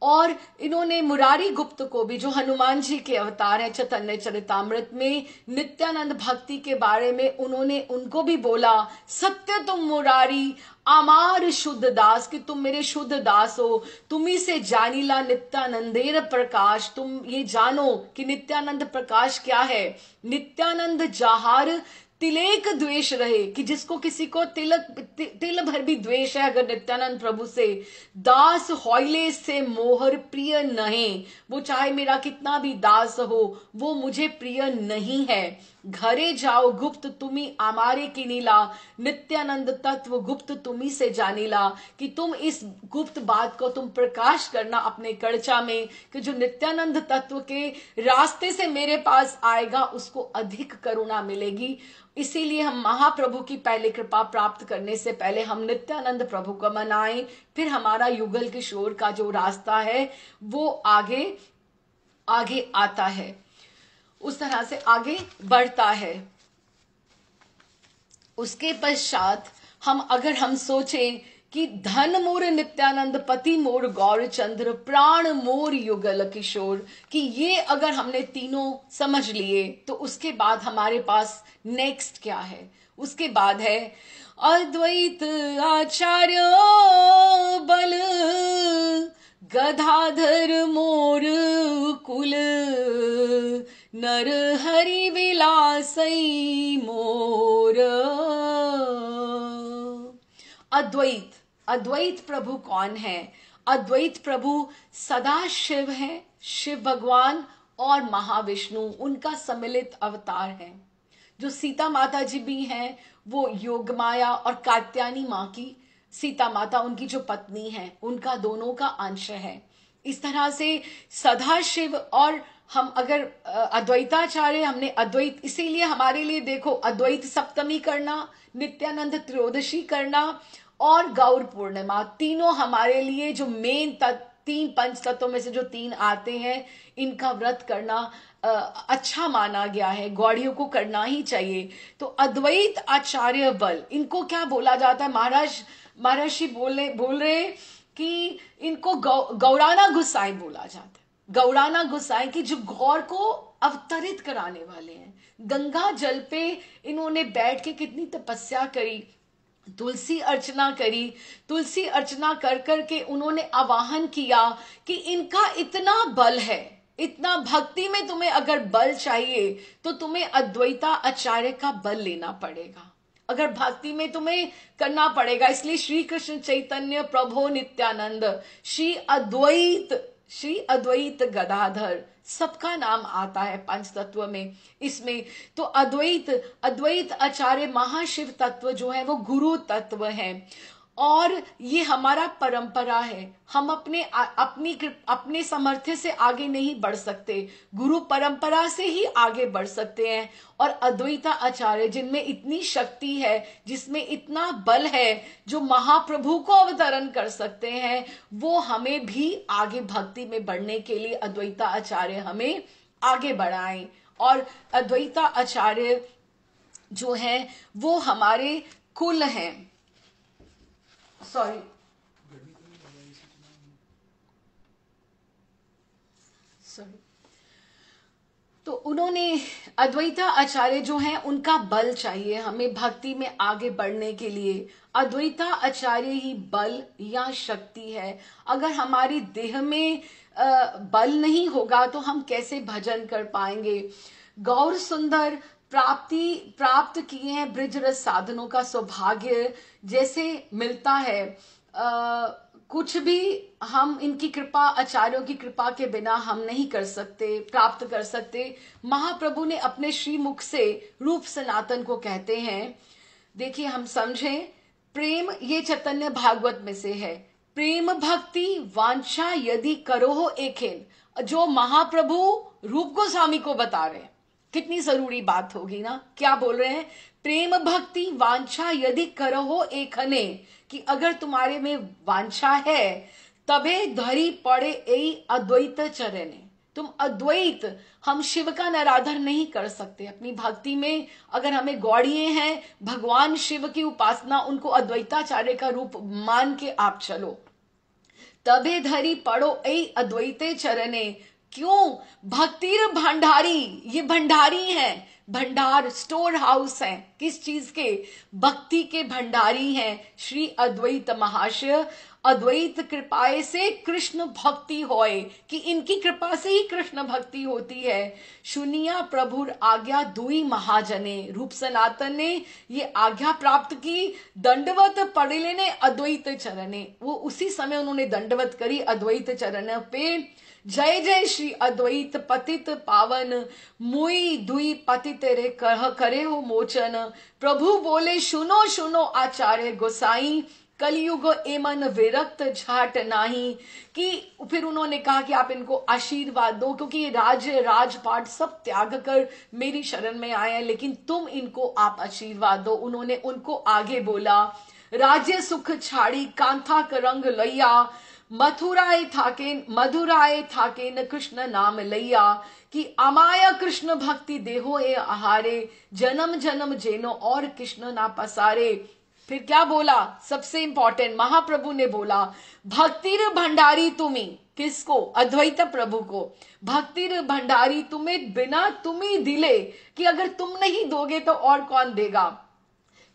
और इन्होंने मुरारी गुप्त को भी, जो हनुमान जी के अवतार है चैतन्य चरितामृत में, नित्यानंद भक्ति के बारे में उन्होंने उनको भी बोला, सत्य तुम मुरारी आमार शुद्ध दास, कि तुम मेरे शुद्ध दास हो, तुम्ही से जानीला नित्यानंदेर प्रकाश। तुम ये जानो कि नित्यानंद प्रकाश क्या है। नित्यानंद जहार तिलेक द्वेष रहे, कि जिसको किसी को तिल भर भी द्वेष है अगर नित्यानंद प्रभु से, दास होइले से मोहर प्रिय नहीं, वो चाहे मेरा कितना भी दास हो, वो मुझे प्रिय नहीं है। घरे जाओ गुप्त तुम्ही आमारे की नीला, नित्यानंद तत्व गुप्त तुम्ही से जानीला। कि तुम इस गुप्त बात को तुम प्रकाश करना अपने कड़चा में, कि जो नित्यानंद तत्व के रास्ते से मेरे पास आएगा उसको अधिक करुणा मिलेगी। इसीलिए हम महाप्रभु की पहले कृपा प्राप्त करने से पहले हम नित्यानंद प्रभु को मनाएं, फिर हमारा युगल किशोर का जो रास्ता है वो आगे आगे आता है, उस तरह से आगे बढ़ता है। उसके पश्चात अगर हम सोचें कि धन मोर नित्यानंद, पति मोर गौरचंद्र, प्राण मोर युगल किशोर, कि ये अगर हमने तीनों समझ लिए तो उसके बाद हमारे पास नेक्स्ट क्या है। उसके बाद है अद्वैत आचार्य बल, गदाधर मोर कुल, नर हरि विलासई मोर। अद्वैत, अद्वैत प्रभु कौन है? अद्वैत प्रभु सदा शिव है, शिव भगवान और महाविष्णु उनका सम्मिलित अवतार है। जो सीता माता जी भी हैं वो योग माया और कात्यायनी माँ की, सीता माता उनकी जो पत्नी है, उनका दोनों का अंश है। इस तरह से सदा शिव, और हम अगर अद्वैताचार्य, हमने अद्वैत, इसीलिए हमारे लिए देखो अद्वैत सप्तमी करना, नित्यानंद त्रयोदशी करना और गौर पूर्णिमा, तीनों हमारे लिए जो मेन तीन पंच तत्वों में से जो तीन आते हैं, इनका व्रत करना अच्छा माना गया है, गौड़ियों को करना ही चाहिए। तो अद्वैत आचार्य बल, इनको क्या बोला जाता है? महर्षि बोल रहे कि इनको गौराना गुसाई बोला जाता है। गौराना गुसाई की जो गौर को अवतरित कराने वाले हैं। गंगा जल पे इन्होंने बैठ के कितनी तपस्या करी, तुलसी अर्चना करी, तुलसी अर्चना कर करके उन्होंने आवाहन किया कि इनका इतना बल है, इतना भक्ति में तुम्हें अगर बल चाहिए तो तुम्हें अद्वैता आचार्य का बल लेना पड़ेगा, अगर भक्ति में तुम्हें करना पड़ेगा। इसलिए श्री कृष्ण चैतन्य प्रभु नित्यानंद, श्री अद्वैत गदाधर, सबका नाम आता है पंच तत्व में इसमें। तो अद्वैत आचार्य महाशिव तत्व जो है वो गुरु तत्व है, और ये हमारा परंपरा है। हम अपने सामर्थ्य से आगे नहीं बढ़ सकते, गुरु परंपरा से ही आगे बढ़ सकते हैं। और अद्वैता आचार्य जिनमें इतनी शक्ति है, जिसमें इतना बल है, जो महाप्रभु को अवतरण कर सकते हैं, वो हमें भी आगे भक्ति में बढ़ने के लिए अद्वैता आचार्य हमें आगे बढ़ाएं। और अद्वैता आचार्य जो है वो हमारे कुल हैं। सॉरी, तो उन्होंने अद्वैता आचार्य जो हैं उनका बल चाहिए हमें भक्ति में आगे बढ़ने के लिए। अद्वैता आचार्य ही बल या शक्ति है। अगर हमारी देह में बल नहीं होगा तो हम कैसे भजन कर पाएंगे। गौर सुंदर प्राप्त किए हैं ब्रिज रस साधनों का सौभाग्य जैसे मिलता है कुछ भी हम इनकी कृपा, आचार्यों की कृपा के बिना हम नहीं कर सकते, प्राप्त कर सकते। महाप्रभु ने अपने श्रीमुख से रूप सनातन को कहते हैं। देखिए, हम समझें, प्रेम, ये चैतन्य भागवत में से है, प्रेम भक्ति वांछा यदि करो हो एखेन, जो महाप्रभु रूप गोस्वामी को बता रहे हैं। कितनी जरूरी बात होगी ना। क्या बोल रहे हैं? प्रेम भक्ति वांछा यदि करो हो एखने, कि अगर तुम्हारे में वांछा है तबे धरी पड़े ए अद्वैत चरणे। तुम अद्वैत, हम शिव का निराधन नहीं कर सकते अपनी भक्ति में। अगर हमें गौड़िए हैं, भगवान शिव की उपासना, उनको अद्वैताचार्य का रूप मान के आप चलो। तबे धरी पड़ो ए अद्वैते चरणे। क्यों? भक्तिर भंडारी, ये भंडारी हैं, भंडार स्टोर हाउस है। किस चीज के? भक्ति के भंडारी हैं श्री अद्वैत महाशय। अद्वैत कृपाए से कृष्ण भक्ति होए, कि इनकी कृपा से ही कृष्ण भक्ति होती है। सुनिया प्रभुर आज्ञा दुई महाजने, रूप सनातन ने ये आज्ञा प्राप्त की, दंडवत पड़े लेने अद्वैत चरणे। वो उसी समय उन्होंने दंडवत करी अद्वैत चरण पे। जय जय श्री अद्वैत पतित पावन, मुई दुई पतित रे करे हो मोचन। प्रभु बोले सुनो सुनो आचार्य गोसाई, कलयुग एमन विरक्त झाट नाही। कि फिर उन्होंने कहा कि आप इनको आशीर्वाद दो, क्योंकि राजपाट सब त्याग कर मेरी शरण में आए हैं, लेकिन तुम इनको आप आशीर्वाद दो। उन्होंने उनको आगे बोला, राज्य सुख छाड़ी कांथा का रंग लैया, मथुराए थाके न कृष्ण नाम लैया। कि अमाया कृष्ण भक्ति देहो ए आहारे, जन्म जन्म जेनो और कृष्ण ना पसारे। फिर क्या बोला? सबसे इंपॉर्टेंट, महाप्रभु ने बोला, भक्तिर भंडारी तुम्ही। किसको? अद्वैत प्रभु को। भक्तिर भंडारी तुम्हें बिना तुम्ही दिले, कि अगर तुम नहीं दोगे तो और कौन देगा।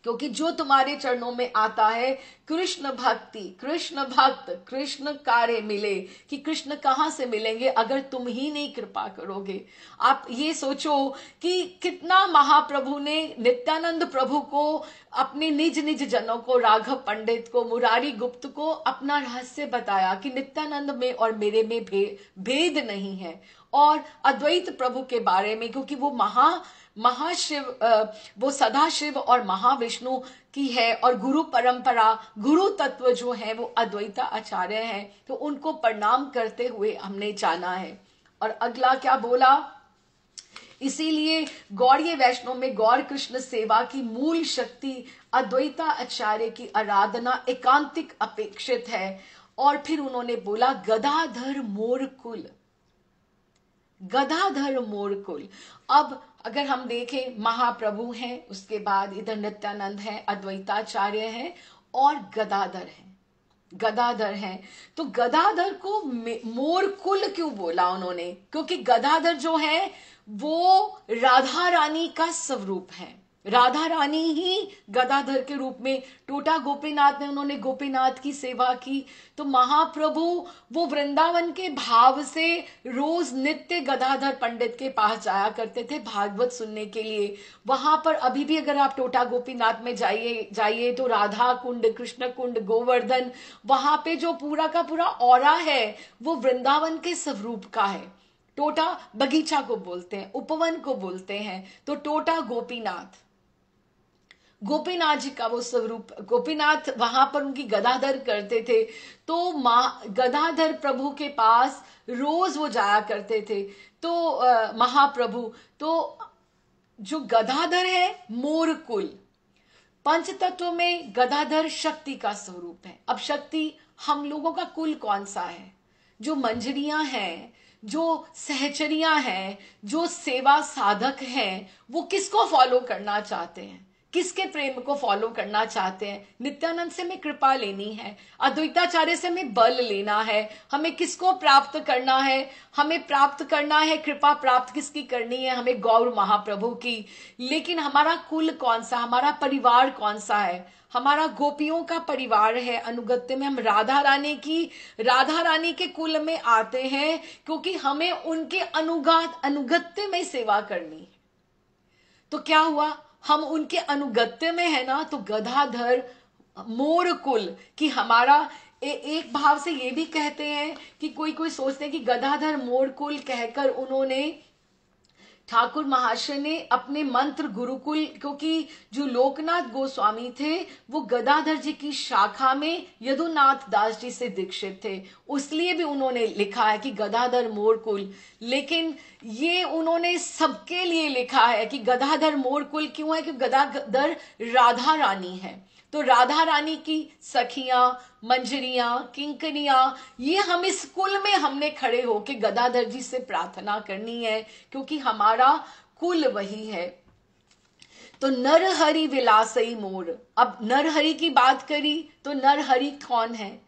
क्योंकि जो तुम्हारे चरणों में आता है, कृष्ण भक्ति, कृष्ण भक्त, कृष्ण कार्य मिले। कि कृष्ण कहां से मिलेंगे अगर तुम ही नहीं कृपा करोगे। आप ये सोचो कि कितना महाप्रभु ने नित्यानंद प्रभु को, अपने निज निज जनों को, राघव पंडित को, मुरारी गुप्त को अपना रहस्य बताया कि नित्यानंद में और मेरे में भेद नहीं है। और अद्वैत प्रभु के बारे में, क्योंकि वो महाशिव, वो सदाशिव और महाविष्णु की है, और गुरु परंपरा, गुरु तत्व जो है वो अद्वैता आचार्य हैं, तो उनको प्रणाम करते हुए हमने जाना है। और अगला क्या बोला? इसीलिए गौड़ीय वैष्णव में गौर कृष्ण सेवा की मूल शक्ति अद्वैता आचार्य की आराधना एकांतिक अपेक्षित है। और फिर उन्होंने बोला, गदाधर मोर कुल, गदाधर मोर कुल। अब अगर हम देखें, महाप्रभु हैं, उसके बाद इधर नित्यानंद है, अद्वैताचार्य है, और गदाधर है, गदाधर है। तो गदाधर को मोर कुल क्यों बोला उन्होंने? क्योंकि गदाधर जो है वो राधा रानी का स्वरूप है। राधा रानी ही गदाधर के रूप में, टोटा गोपीनाथ ने, उन्होंने गोपीनाथ की सेवा की। तो महाप्रभु वो वृंदावन के भाव से रोज नित्य गदाधर पंडित के पास जाया करते थे भागवत सुनने के लिए। वहां पर अभी भी अगर आप टोटा गोपीनाथ में जाइए तो राधा कुंड, कृष्ण कुंड, गोवर्धन, वहां पे जो पूरा का पूरा ऑरा है वो वृंदावन के स्वरूप का है। टोटा बगीचा को बोलते हैं, उपवन को बोलते हैं। तो टोटा गोपीनाथ, गोपीनाथ जी का वो स्वरूप, गोपीनाथ वहां पर उनकी गदाधर करते थे। तो गदाधर प्रभु के पास रोज वो जाया करते थे। तो महाप्रभु, तो जो गदाधर है मोर कुल, पंच तत्व में गदाधर शक्ति का स्वरूप है। अब शक्ति, हम लोगों का कुल कौन सा है? जो मंजरियां हैं, जो सहचरियां हैं, जो सेवा साधक हैं, वो किसको फॉलो करना चाहते हैं? किसके प्रेम को फॉलो करना चाहते हैं? नित्यानंद से हमें कृपा लेनी है, अद्वैताचार्य से हमें बल लेना है। हमें किसको प्राप्त करना है? हमें प्राप्त करना है, कृपा प्राप्त किसकी करनी है? हमें गौर महाप्रभु की। लेकिन हमारा कुल कौन सा, हमारा परिवार कौन सा है? हमारा गोपियों का परिवार है। अनुगत्य में हम राधा रानी के कुल में आते हैं, क्योंकि हमें उनके अनुगत्य में सेवा करनी है। तो क्या हुआ? हम उनके अनुगत्य में है ना, तो गदाधर मोर कुल, कि हमारा एक भाव से ये भी कहते हैं कि कोई कोई सोचते हैं कि गदाधर मोरकुल कहकर उन्होंने ठाकुर महाशय ने अपने मंत्र गुरुकुल, क्योंकि जो लोकनाथ गोस्वामी थे वो गदाधर जी की शाखा में यदुनाथ दास जी से दीक्षित थे, उसलिए भी उन्होंने लिखा है कि गदाधर मोरकुल। लेकिन ये उन्होंने सबके लिए लिखा है कि गदाधर मोरकुल क्यों है, कि गदाधर राधा रानी है, तो राधा रानी की सखियां, मंजरियां, किंकनियां, ये हम इस कुल में हमने खड़े होके गदाधर जी से प्रार्थना करनी है, क्योंकि हमारा कुल वही है। तो नरहरि विलासई मोर, अब नरहरि की बात करी तो नरहरि कौन है?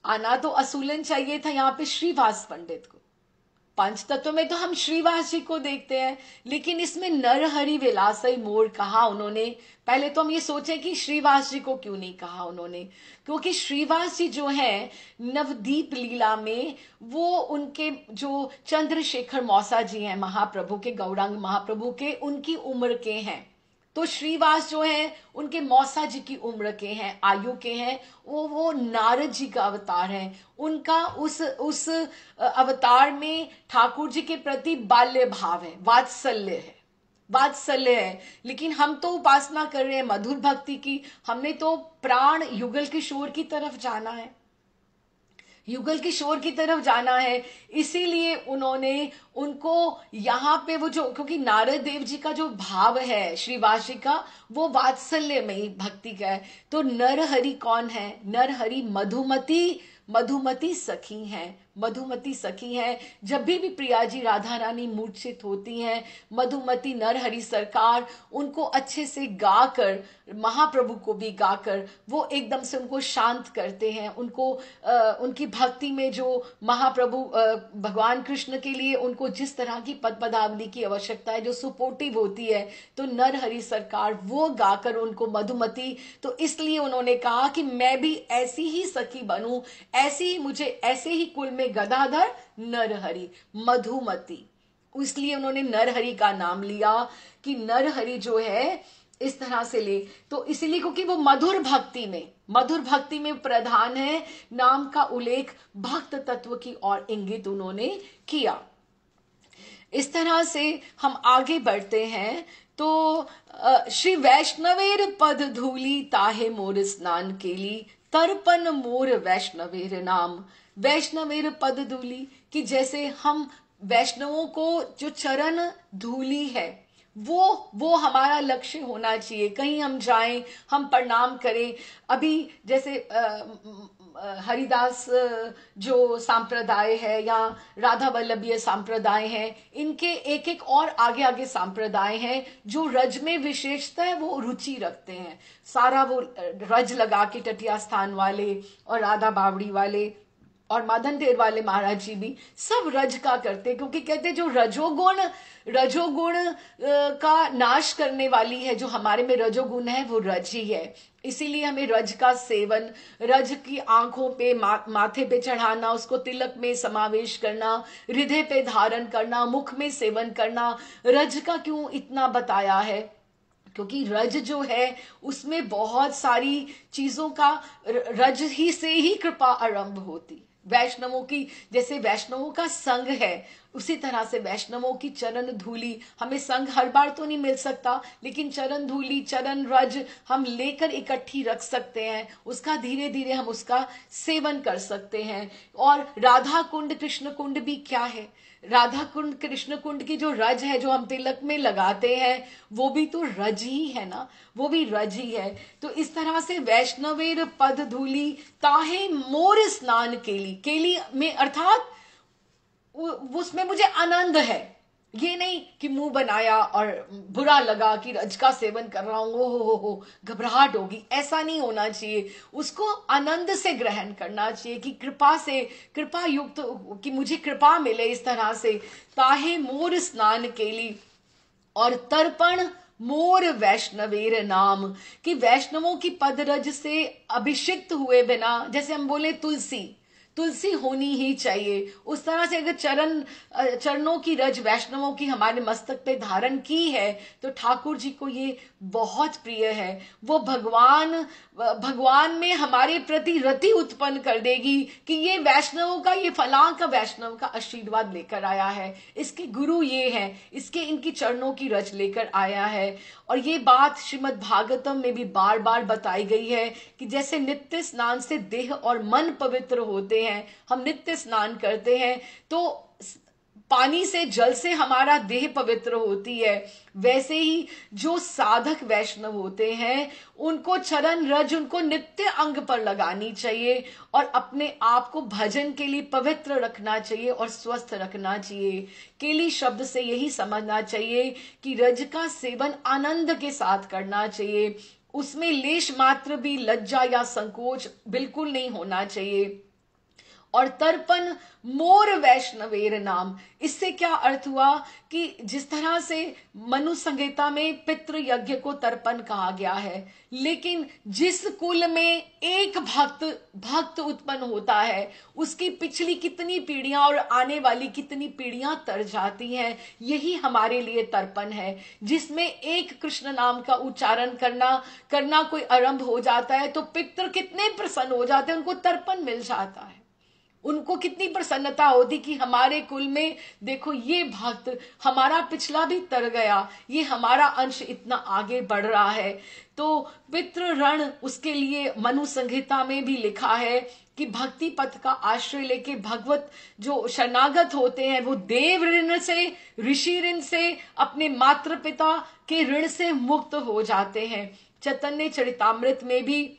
आना तो असूलन चाहिए था यहाँ पे श्रीवास पंडित को। पंच तत्व में तो हम श्रीवास जी को देखते हैं, लेकिन इसमें नरहरि विलासई मोर कहा उन्होंने। पहले तो हम ये सोचें कि श्रीवास जी को क्यों नहीं कहा उन्होंने, क्योंकि श्रीवास जी जो है नवदीप लीला में वो उनके जो चंद्रशेखर मौसा जी हैं महाप्रभु के, गौरांग महाप्रभु के, उनकी उम्र के हैं। तो श्रीवास जो है उनके मौसा जी की उम्र के हैं, आयु के हैं, वो नारद जी का अवतार है। उनका उस अवतार में ठाकुर जी के प्रति बाल्य भाव है, वात्सल्य है। लेकिन हम तो उपासना कर रहे हैं मधुर भक्ति की, हमने तो प्राण युगल किशोर की तरफ जाना है, युगल किशोर की तरफ जाना है। इसीलिए उन्होंने उनको यहाँ पे वो जो, क्योंकि नारद देव जी का जो भाव है श्रीवास जी का, वो वात्सल्य में भक्ति का है। तो नरहरि कौन है? नरहरि मधुमती सखी हैं, मधुमती सखी हैं। जब भी प्रिया जी राधा रानी मूर्छित होती हैं, मधुमती नरहरि सरकार उनको अच्छे से गाकर, महाप्रभु को भी गाकर वो एकदम से उनको शांत करते हैं। उनको उनकी भक्ति में जो महाप्रभु भगवान कृष्ण के लिए उनको जिस तरह की पद पदावली की आवश्यकता है, जो सुपोर्टिव होती है, तो नरहरि सरकार वो गाकर उनको मधुमती, तो इसलिए उन्होंने कहा कि मैं भी ऐसी ही सखी बनूं, ऐसी ही मुझे, ऐसे ही कुल में गदाधर नरहरि मधुमती, इसलिए उन्होंने नरहरि का नाम लिया कि नरहरि जो है इस तरह से ले। तो इसीलिए क्योंकि वो मधुर भक्ति में प्रधान है, नाम का उल्लेख भक्त तत्व की ओर इंगित उन्होंने किया। इस तरह से हम आगे बढ़ते हैं। तो श्री वैष्णवेर पद धूली ताहे मोर स्नान केली, तर्पण मोर वैष्णवेर नाम। वैष्णवेर पद धूली, कि जैसे हम वैष्णवों को जो चरण धूली है वो हमारा लक्ष्य होना चाहिए। कहीं हम जाएं, हम प्रणाम करें। अभी जैसे हरिदास जो सांप्रदाय है या राधा वल्लभीय सांप्रदाय है, इनके एक एक और आगे आगे सांप्रदाय हैं जो रज में विशेषता है वो रुचि रखते हैं। सारा वो रज लगा के टटिया स्थान वाले और राधा बावड़ी वाले और माधन ढेर वाले महाराज जी भी सब रज का करते, क्योंकि कहते जो रजोगुण का नाश करने वाली है, जो हमारे में रजोगुण है वो रज ही है। इसीलिए हमें रज का सेवन, रज की आंखों पे माथे पे चढ़ाना, उसको तिलक में समावेश करना, हृदय पे धारण करना, मुख में सेवन करना, रज का क्यों इतना बताया है? क्योंकि रज जो है उसमें बहुत सारी चीजों का, रज ही से ही कृपा आरंभ होती। वैष्णवों की, जैसे वैष्णवों का संग है, उसी तरह से वैष्णवों की चरण धूली, हमें संग हर बार तो नहीं मिल सकता, लेकिन चरण धूली, चरण रज हम लेकर इकट्ठी रख सकते हैं, उसका धीरे धीरे हम उसका सेवन कर सकते हैं। और राधा कुंड कृष्ण कुंड भी क्या है? राधा कुंड कृष्ण कुंड की जो रज है, जो हम तिलक में लगाते हैं, वो भी तो रज ही है ना, वो भी रज ही है। तो इस तरह से वैष्णवेर पद धूली ताहे मोर स्नान केली, केली में अर्थात उसमें मुझे आनंद है, ये नहीं कि मुंह बनाया और बुरा लगा कि रज का सेवन कर रहा हूं, हो घबराहट होगी, ऐसा नहीं होना चाहिए। उसको आनंद से ग्रहण करना चाहिए कि कृपा से, कृपा युक्त, कि मुझे कृपा मिले इस तरह से। ताहे मोर स्नान केली और तर्पण मोर वैष्णवेर नाम, कि वैष्णवों की पदरज से अभिषिक्त हुए बिना, जैसे हम बोले तुलसी, तुलसी होनी ही चाहिए। उस तरह से अगर चरणों की रज वैष्णवों की हमारे मस्तक पे धारण की है तो ठाकुर जी को ये बहुत प्रिय है। वो भगवान में हमारे प्रति रति उत्पन्न कर देगी कि ये वैष्णवों का, ये फलां का वैष्णव का आशीर्वाद लेकर आया है, इसके गुरु ये हैं, इसके इनकी चरणों की रज लेकर आया है। और ये बात श्रीमद् भागवतम में भी बार बार बताई गई है कि जैसे नित्य स्नान से देह और मन पवित्र होते हैं, हम नित्य स्नान करते हैं तो पानी से, जल से हमारा देह पवित्र होती है, वैसे ही जो साधक वैष्णव होते हैं उनको चरण रज उनको नित्य अंग पर लगानी चाहिए और अपने आप को भजन के लिए पवित्र रखना चाहिए और स्वस्थ रखना चाहिए। केली शब्द से यही समझना चाहिए कि रज का सेवन आनंद के साथ करना चाहिए, उसमें लेश मात्र भी लज्जा या संकोच बिल्कुल नहीं होना चाहिए। और तर्पण मोर वैष्णवेर नाम, इससे क्या अर्थ हुआ कि जिस तरह से मनु संहिता में पितृ यज्ञ को तर्पण कहा गया है, लेकिन जिस कुल में एक भक्त उत्पन्न होता है उसकी पिछली कितनी पीढ़ियां और आने वाली कितनी पीढ़ियां तर जाती हैं, यही हमारे लिए तर्पण है। जिसमें एक कृष्ण नाम का उच्चारण करना कोई आरंभ हो जाता है तो पितृ कितने प्रसन्न हो जाते हैं, उनको तर्पण मिल जाता है। उनको कितनी प्रसन्नता होती कि हमारे कुल में देखो ये भक्त, हमारा पिछला भी तर गया, ये हमारा अंश इतना आगे बढ़ रहा है। तो पितृ ऋण, उसके लिए मनु संहिता में भी लिखा है कि भक्ति पथ का आश्रय लेके भगवत जो शरणागत होते हैं वो देव ऋण से, ऋषि ऋण से, अपने मातृ पिता के ऋण से मुक्त हो जाते हैं। चैतन्य चरितामृत में भी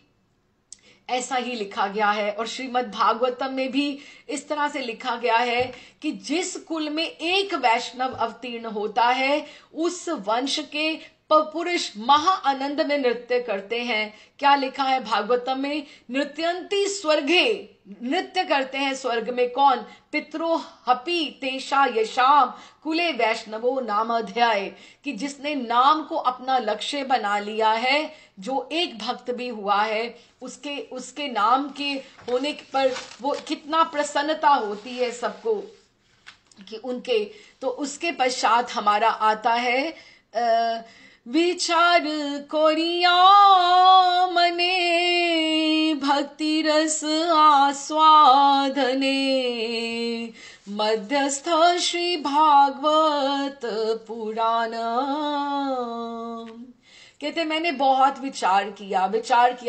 ऐसा ही लिखा गया है और श्रीमद् भागवतम में भी इस तरह से लिखा गया है कि जिस कुल में एक वैष्णव अवतीर्ण होता है उस वंश के पुरुष महा आनंद में नृत्य करते हैं। क्या लिखा है भागवतम में? नृत्यंती स्वर्गे, नृत्य करते हैं स्वर्ग में। कौन? पितरो हपि तेषा यशाम कुले वैष्णवो नाम अध्याय, कि जिसने नाम को अपना लक्ष्य बना लिया है, जो एक भक्त भी हुआ है, उसके नाम के होने पर वो कितना प्रसन्नता होती है सबको कि उनके। तो उसके पश्चात हमारा आता है विचार कोरिया मने भक्ति रस आस्वादने मध्यस्थ श्री भागवत पुराण। कहते मैंने बहुत विचार किया।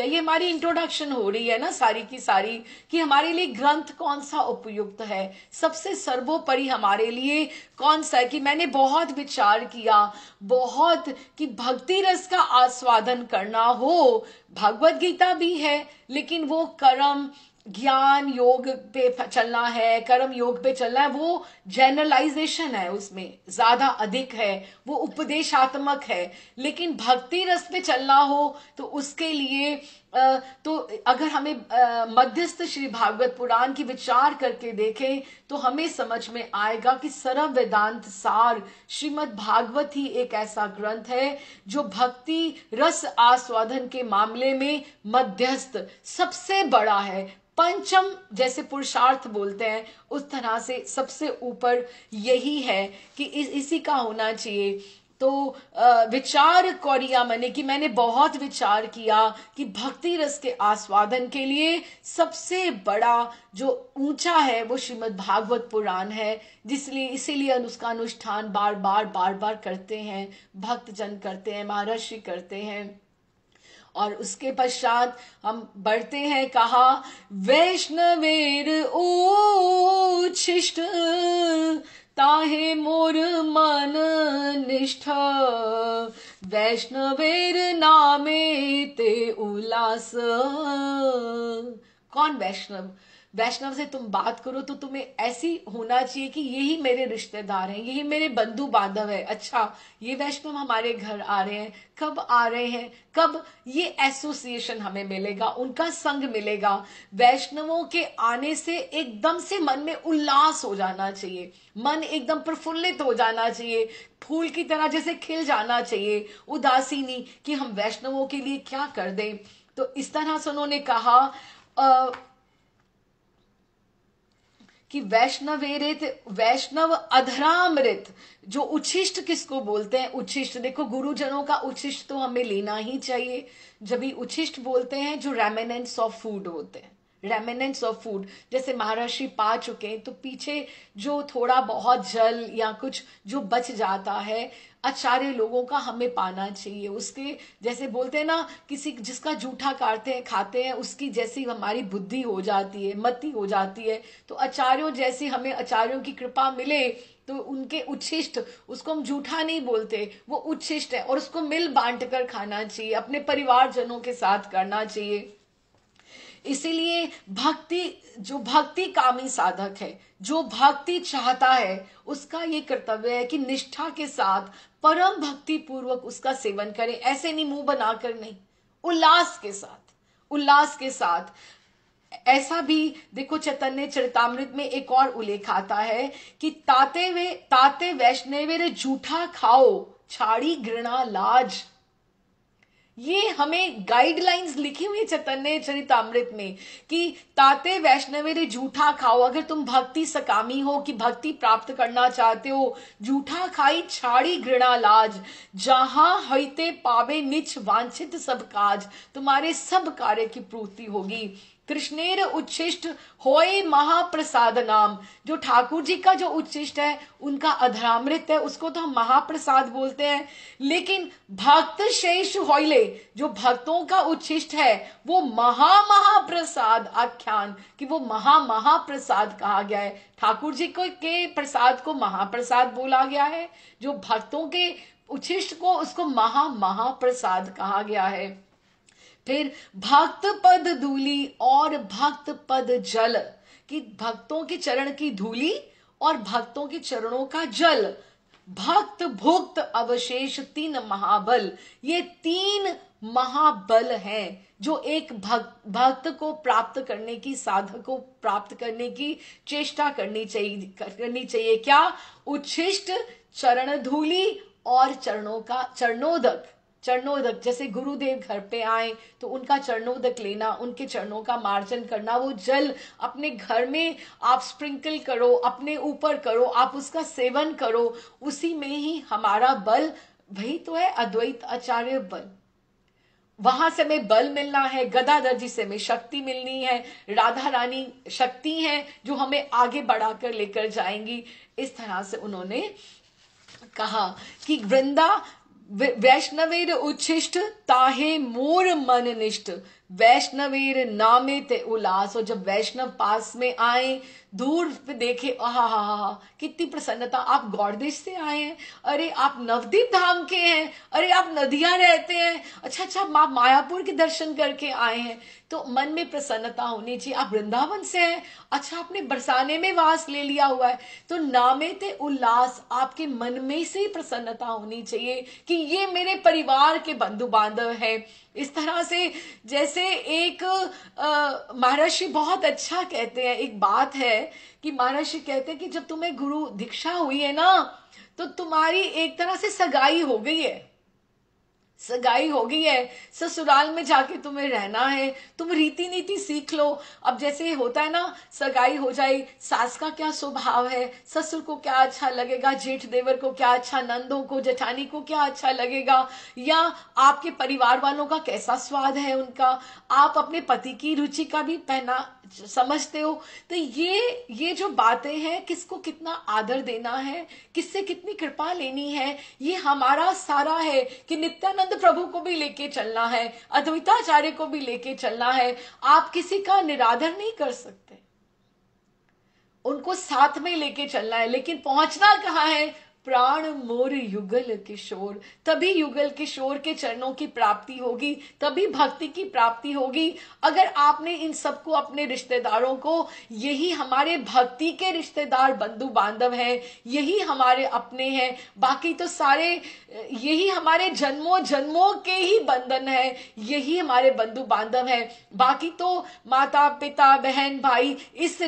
ये हमारी इंट्रोडक्शन हो रही है ना सारी की सारी, कि हमारे लिए ग्रंथ कौन सा उपयुक्त है, सबसे सर्वोपरि हमारे लिए कौन सा है। कि मैंने बहुत विचार किया, बहुत, कि भक्ति रस का आस्वादन करना हो। भगवत गीता भी है लेकिन वो कर्म ज्ञान योग पे चलना है, कर्म योग पे चलना है, वो जनरलाइजेशन है, उसमें ज्यादा अधिक है, वो उपदेशात्मक है। लेकिन भक्ति रस पे चलना हो तो उसके लिए तो अगर हमें मध्यस्थ श्री भागवत पुराण की विचार करके देखें तो हमें समझ में आएगा कि सर्व वेदांत सार श्रीमद् भागवत ही एक ऐसा ग्रंथ है जो भक्ति रस आस्वादन के मामले में मध्यस्थ सबसे बड़ा है। पंचम जैसे पुरुषार्थ बोलते हैं उस तरह से सबसे ऊपर यही है कि इसी का होना चाहिए। तो विचार कौरिया मने, कि मैंने बहुत विचार किया कि भक्ति रस के आस्वादन के लिए सबसे बड़ा जो ऊंचा है वो श्रीमद् भागवत पुराण है, इसीलिए उसका अनुष्ठान बार बार करते हैं, भक्तजन करते हैं, महर्षि करते हैं। और उसके पश्चात हम बढ़ते हैं, कहा वैष्णवेर उच्छिष्ट ताहे मोर मन निष्ठ वैष्णवेर नामे ते उल्लास। कौन वैष्णव? वैष्णव से तुम बात करो तो तुम्हें ऐसी होना चाहिए कि यही मेरे रिश्तेदार हैं, यही मेरे बंधु बांधव है। अच्छा, ये वैष्णव हमारे घर आ रहे हैं, कब आ रहे हैं, कब ये एसोसिएशन हमें मिलेगा, उनका संग मिलेगा। वैष्णवों के आने से एकदम से मन में उल्लास हो जाना चाहिए, मन एकदम प्रफुल्लित हो जाना चाहिए, फूल की तरह जैसे खिल जाना चाहिए, उदासी नहीं कि हम वैष्णवों के लिए क्या कर दें। तो इस तरह से उन्होंने कहा कि वैष्णवेरित, वैष्णव अधरामृत, जो उच्छिष्ट किसको बोलते हैं? उच्छिष्ट, देखो गुरुजनों का उच्छिष्ट तो हमें लेना ही चाहिए। जब भी उच्छिष्ट बोलते हैं जो रेमिनेंट्स ऑफ फूड होते हैं, रेमिनेंट्स ऑफ फूड, जैसे महर्षि पा चुके हैं तो पीछे जो थोड़ा बहुत जल या कुछ जो बच जाता है, आचार्य लोगों का हमें पाना चाहिए। उसके जैसे बोलते हैं ना, किसी जिसका जूठा काटते हैं खाते हैं उसकी जैसी हमारी बुद्धि हो जाती है, मति हो जाती है। तो आचार्यों जैसी हमें आचार्यों की कृपा मिले तो उनके उच्छिष्ट, उसको हम जूठा नहीं बोलते, वो उच्छिष्ट है और उसको मिल बांट कर खाना चाहिए, अपने परिवारजनों के साथ करना चाहिए। इसीलिए भक्ति, जो भक्ति कामी साधक है, जो भक्ति चाहता है, उसका ये कर्तव्य है कि निष्ठा के साथ परम भक्ति पूर्वक उसका सेवन करे। ऐसे नहीं मुंह बनाकर नहीं, उल्लास के साथ, उल्लास के साथ। ऐसा भी देखो चैतन्य चरितामृत में एक और उल्लेख आता है कि ताते वैष्णवेर जूठा खाओ छाड़ी घृणा लाज। ये हमें गाइडलाइंस लिखी हुई चैतन्य चरितामृत में कि ताते वैष्णवेरे जूठा खाओ। अगर तुम भक्ति सकामी हो कि भक्ति प्राप्त करना चाहते हो, जूठा खाई छाड़ी घृणा लाज, जहां हईते पावे निच वांछित सब काज, तुम्हारे सब कार्य की पूर्ति होगी। कृष्णेर उच्छिष्ट होए महाप्रसाद नाम, जो ठाकुर जी का जो उच्छिष्ट है उनका अधरामृत है, उसको तो हम महाप्रसाद बोलते हैं। लेकिन भक्त शेष होइले, जो भक्तों का उच्छिष्ट है वो महाप्रसाद आख्यान, कि वो महाप्रसाद कहा गया है। ठाकुर जी को के प्रसाद को महाप्रसाद बोला गया है, जो भक्तों के उच्छिष्ट को उसको महाप्रसाद कहा गया है। फिर भक्त पद धूली और भक्त पद जल, कि भक्तों के चरण की धूली और भक्तों के चरणों का जल। भक्त भुक्त अवशेष तीन महाबल, ये तीन महाबल हैं जो एक भक्त को प्राप्त करने की, साधक को प्राप्त करने की चेष्टा करनी चाहिए। क्या? उच्छिष्ट, चरण धूली और चरणों का चरणोदक। जैसे गुरुदेव घर पे आए तो उनका चरणोदक लेना, उनके चरणों का मार्जन करना, वो जल अपने घर में आप स्प्रिंकल करो, अपने ऊपर करो, आप उसका सेवन करो। उसी में ही हमारा बल, वही तो है अद्वैत आचार्य बल। वहां से हमें बल मिलना है, गदाधर जी से हमें शक्ति मिलनी है, राधा रानी शक्ति है जो हमें आगे बढ़ाकर लेकर जाएंगी। इस तरह से उन्होंने कहा कि वृंदा वैष्णवेर उच्छिष्ट ताहे मोर मन निष्ठ, वैष्णवेर नामे ते उल्लास। और जब वैष्णव पास में आए, दूर पे देखे, आहा कितनी प्रसन्नता, आप गौड़देश से आए हैं, अरे आप नवदीप धाम के हैं, अरे आप नदिया रहते हैं, अच्छा आप मायापुर के दर्शन करके आए हैं, तो मन में प्रसन्नता होनी चाहिए। आप वृंदावन से हैं, अच्छा आपने बरसाने में वास ले लिया हुआ है, तो नामे ते उल्लास, आपके मन में से ही प्रसन्नता होनी चाहिए कि ये मेरे परिवार के बंधु बांधव हैं। इस तरह से जैसे एक महर्षि बहुत अच्छा कहते हैं, एक बात है कि महर्षि कहते हैं कि जब तुम्हें गुरु दीक्षा हुई है ना, तो तुम्हारी एक तरह से सगाई हो गई है, सगाई हो गई है, ससुराल में जाके तुम्हें रहना है, तुम रीति नीति सीख लो। अब जैसे होता है ना, सगाई हो जाए, सास का क्या स्वभाव है, ससुर को क्या अच्छा लगेगा, जेठ देवर को क्या अच्छा, नंदों को, जेठानी को क्या अच्छा लगेगा, या आपके परिवार वालों का कैसा स्वाद है उनका, आप अपने पति की रुचि का भी पहना समझते हो। तो ये जो बातें हैं, किसको कितना आदर देना है, किससे कितनी कृपा लेनी है, ये हमारा सारा है कि नित्यानंद प्रभु को भी लेके चलना है, अद्वैताचार्य को भी लेके चलना है। आप किसी का निरादर नहीं कर सकते, उनको साथ में लेके चलना है। लेकिन पहुंचना कहाँ है? प्राण मोर युगल किशोर, तभी युगल किशोर के चरणों की प्राप्ति होगी, तभी भक्ति की प्राप्ति होगी। अगर आपने इन सबको, अपने रिश्तेदारों को, यही हमारे भक्ति के रिश्तेदार बंधु बांधव हैं, यही हमारे अपने हैं, बाकी तो सारे यही हमारे जन्मों जन्मों के ही बंधन है, यही हमारे बंधु बांधव हैं। बाकी तो माता पिता बहन भाई, इस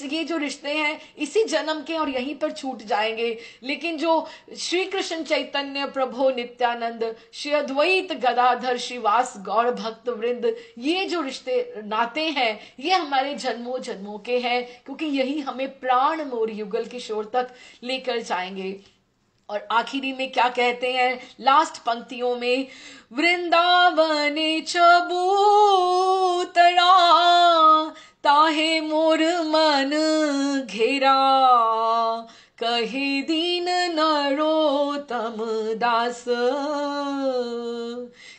ये जो रिश्ते हैं इसी जन्म के और यहीं पर छूट जाएंगे। लेकिन लेकिन जो श्री कृष्ण चैतन्य प्रभु नित्यानंद, श्री अद्वैत गदाधर श्रीवास गौर भक्त वृंद, ये जो रिश्ते नाते हैं ये हमारे जन्मों जन्मों के हैं, क्योंकि यही हमें प्राण मोर युगल किशोर तक लेकर जाएंगे। और आखिरी में क्या कहते हैं लास्ट पंक्तियों में, वृंदावने चबूतरा ताहे मोर मन घेरा, कहे दीन नरोत्तम दास।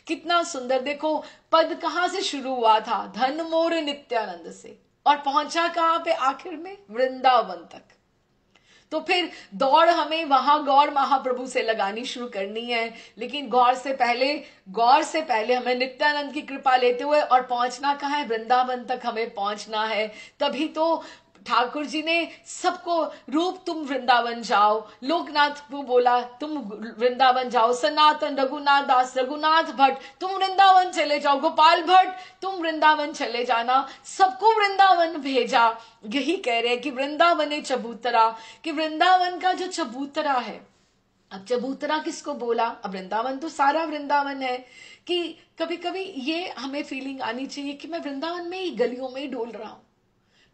कितना सुंदर, देखो पद कहां से शुरू हुआ था, धन मोर नित्यानंद से, और पहुंचा कहां पे आखिर में, वृंदावन तक। तो फिर दौड़ हमें वहां गौर महाप्रभु से लगानी शुरू करनी है, लेकिन गौर से पहले हमें नित्यानंद की कृपा लेते हुए और पहुंचना कहाँ है, वृंदावन तक हमें पहुंचना है। तभी तो ठाकुर जी ने सबको, रूप तुम वृंदावन जाओ, लोकनाथ को बोला तुम वृंदावन जाओ, सनातन रघुनाथ दास रघुनाथ भट्ट तुम वृंदावन चले जाओ, गोपाल भट्ट तुम वृंदावन चले जाना, सबको वृंदावन भेजा। यही कह रहे हैं कि वृंदावने चबूतरा, कि वृंदावन का जो चबूतरा है। अब चबूतरा किसको बोला, अब वृंदावन तो सारा वृंदावन है। कि कभी कभी ये हमें फीलिंग आनी चाहिए कि मैं वृंदावन में ही गलियों में ही डोल रहा हूं,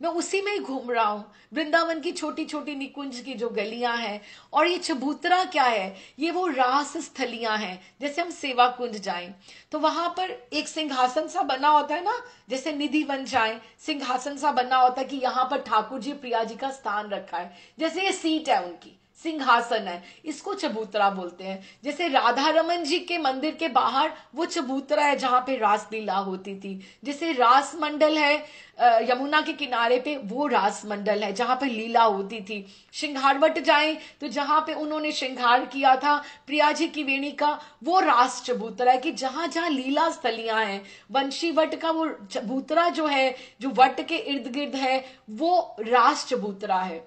मैं उसी में ही घूम रहा हूं, वृंदावन की छोटी छोटी निकुंज की जो गलियां हैं। और ये चबूतरा क्या है, ये वो रास स्थलियां हैं। जैसे हम सेवा कुंज जाएं तो वहां पर एक सिंहासन सा बना होता है ना, जैसे निधि वन जाएं, सिंहासन सा बना होता है कि यहाँ पर ठाकुर जी प्रिया जी का स्थान रखा है, जैसे ये सीट है उनकी, सिंहासन है, इसको चबूतरा बोलते हैं। जैसे राधा रमन जी के मंदिर के बाहर वो चबूतरा है जहां पे रासलीला होती थी। जैसे रास मंडल है यमुना के किनारे पे, वो रास मंडल है जहां पे लीला होती थी। श्रृंगारवट जाएं तो जहां पे उन्होंने श्रृंगार किया था प्रिया जी की वेणी का, वो रास चबूतरा है कि जहां जहां लीला स्थलियां हैं। वंशी वट का वो चबूतरा जो है, जो वट के इर्द गिर्द है, वो रास चबूतरा है।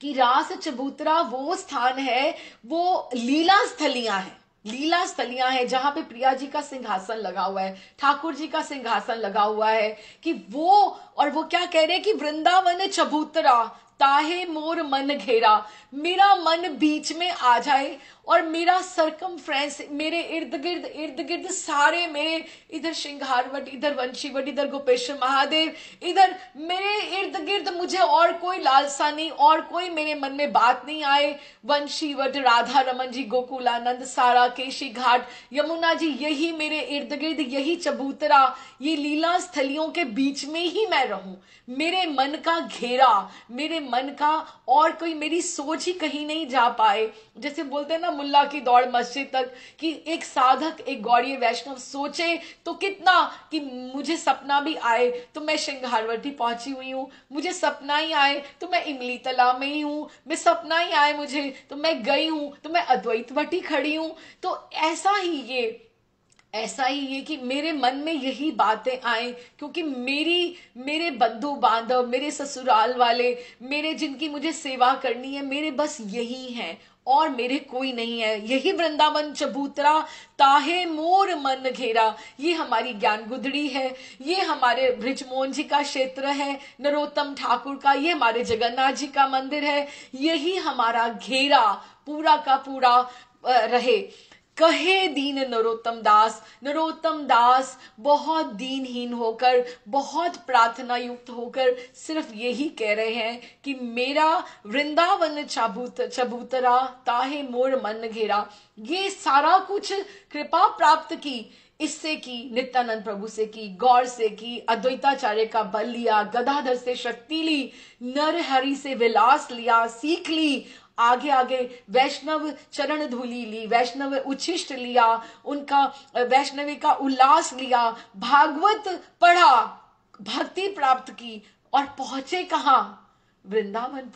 कि रास चबूतरा वो स्थान है, वो लीला स्थलियां हैं, लीला स्थलियां हैं जहां पे प्रिया जी का सिंहासन लगा हुआ है, ठाकुर जी का सिंहासन लगा हुआ है। कि वो, और वो क्या कह रहे हैं कि वृंदावन चबूतरा ताहे मोर मन घेरा, मेरा मन बीच में आ जाए और मेरा सरकमफ्रेंस, मेरे इर्द गिर्द सारे, मेरे इधर श्रृंगारवट, इधर वंशीवट, इधर गोपेश्वर महादेव, इधर मेरे इर्द गिर्द मुझे और कोई लालसा नहीं, और कोई मेरे मन में बात नहीं आए। वंशीवट, राधा रमन जी, गोकुलानंद, सारा केशी घाट, यमुना जी, यही मेरे इर्द गिर्द, यही चबूतरा, ये लीला स्थलियों के बीच में ही मैं रहूं। मेरे मन का घेरा, मेरे मन का, और कोई मेरी सोच ही कहीं नहीं जा पाए। जैसे बोलते हैं ना मुल्ला की दौड़ मस्जिद तक, कि एक साधक, एक गौड़ीय वैष्णव सोचे तो कितना, कि मुझे सपना भी आए तो मैं श्रृंगारवटी पहुंची हुई हूं, मुझे सपना ही आए तो मैं इमली तालाब में ही हूं, मैं सपना ही आए मुझे तो मैं गई हूं, तो मैं अद्वैतवटी खड़ी हूं। तो ऐसा ही ये कि मेरे मन में यही बातें आए, क्योंकि मेरे बंधु बांधव, मेरे ससुराल वाले, मेरे जिनकी मुझे सेवा करनी है, मेरे बस यही हैं और मेरे कोई नहीं है। यही वृंदावन चबूतरा ताहे मोर मन घेरा, ये हमारी ज्ञान गुदड़ी है, ये हमारे ब्रिजमोहन जी का क्षेत्र है, नरोत्तम ठाकुर का, ये हमारे जगन्नाथ जी का मंदिर है। यही हमारा घेरा पूरा का पूरा रहे। कहे दीन नरोत्तम दास बहुत दीनहीन होकर, बहुत प्रार्थना युक्त होकर सिर्फ यही कह रहे हैं कि मेरा वृंदावन चबूतरा ताहे मोर मन घेरा। ये सारा कुछ कृपा प्राप्त की, इससे की, नित्यानंद प्रभु से की, गौर से की, अद्वैताचार्य का बल लिया, गदाधर से शक्ति ली, नर हरि से विलास लिया, सीख ली, आगे आगे वैष्णव चरण धूलि ली, वैष्णव उच्छिष्ट लिया, उनका वैष्णवी का उल्लास लिया, भागवत पढ़ा, भक्ति प्राप्त की, और पहुंचे कहां, वृंदावन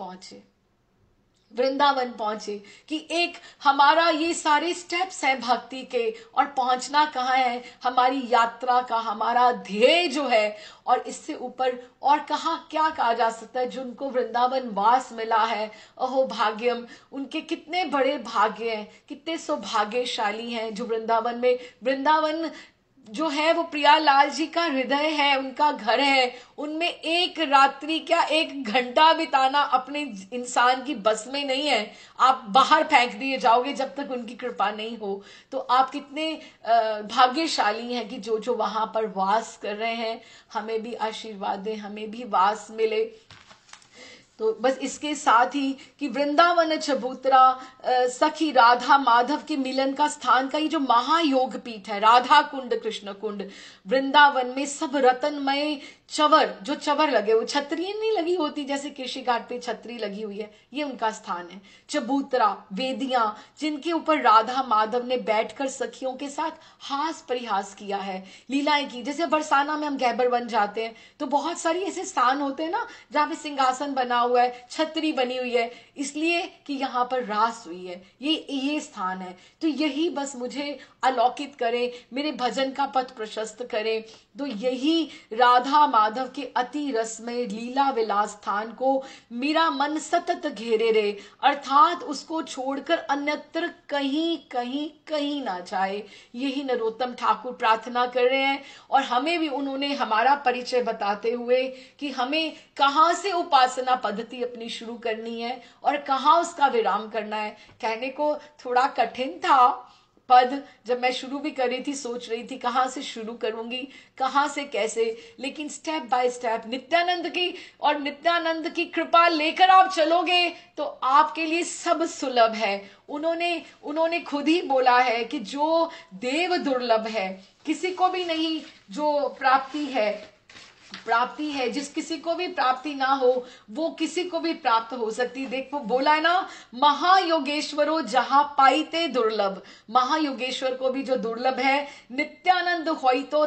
पहुंचे। कि एक हमारा ये सारे स्टेप्स हैं भक्ति के, और पहुंचना कहाँ है, हमारी यात्रा का हमारा ध्येय जो है। और इससे ऊपर और कहाँ क्या कहा जा सकता है, जिनको वृंदावन वास मिला है, अहो भाग्यम, उनके कितने बड़े भाग्य हैं, कितने सौभाग्यशाली हैं जो वृंदावन जो है वो प्रियालाल जी का हृदय है, उनका घर है, उनमें एक रात्रि क्या एक घंटा बिताना अपने इंसान की बस में नहीं है। आप बाहर फेंक दिए जाओगे जब तक उनकी कृपा नहीं हो। तो आप कितने भाग्यशाली हैं कि जो जो वहां पर वास कर रहे हैं। हमें भी आशीर्वाद दें, हमें भी वास मिले। तो बस इसके साथ ही कि वृंदावन चबूतरा सखी राधा माधव के मिलन का स्थान का ये जो महायोग पीठ है, राधा कुंड कृष्ण कुंड, वृंदावन में सब रतनमय चवर, जो चवर लगे हुए, छतरी नहीं लगी होती जैसे कृषि घाट पे छतरी लगी हुई है, ये उनका स्थान है। चबूतरा, वेदियां जिनके ऊपर राधा माधव ने बैठकर सखियों के साथ हास परिहास किया है, लीलाएं की। जैसे बरसाना में हम गहबर बन जाते हैं तो बहुत सारी ऐसे स्थान होते हैं ना जहां पे सिंहासन बना हुआ है, छतरी बनी हुई है, इसलिए कि यहाँ पर रास हुई है, ये स्थान है। तो यही बस मुझे अलौकित करे, मेरे भजन का पथ प्रशस्त करे। तो यही राधा माधव के अति रसमय लीला विलास स्थान को मेरा मन सतत घेरे रे, अर्थात उसको छोड़कर अन्यत्र कहीं कहीं कहीं ना जाए। यही नरोत्तम ठाकुर प्रार्थना कर रहे हैं। और हमें भी उन्होंने हमारा परिचय बताते हुए कि हमें कहां से उपासना पद्धति अपनी शुरू करनी है और कहां उसका विराम करना है। कहने को थोड़ा कठिन था पद, जब मैं शुरू भी कर रही थी सोच रही थी कहां से शुरू करूंगी, कहां से कैसे, लेकिन स्टेप बाय स्टेप नित्यानंद की कृपा लेकर आप चलोगे तो आपके लिए सब सुलभ है। उन्होंने खुद ही बोला है कि जो देव दुर्लभ है, किसी को भी नहीं जो प्राप्ति है, जिस किसी को भी प्राप्ति ना हो वो किसी को भी प्राप्त हो सकती। देखो बोला है ना, महायोगेश्वरो जहां पाईते दुर्लभ, महायोगेश्वर को भी जो दुर्लभ है, नित्यानंद होई तो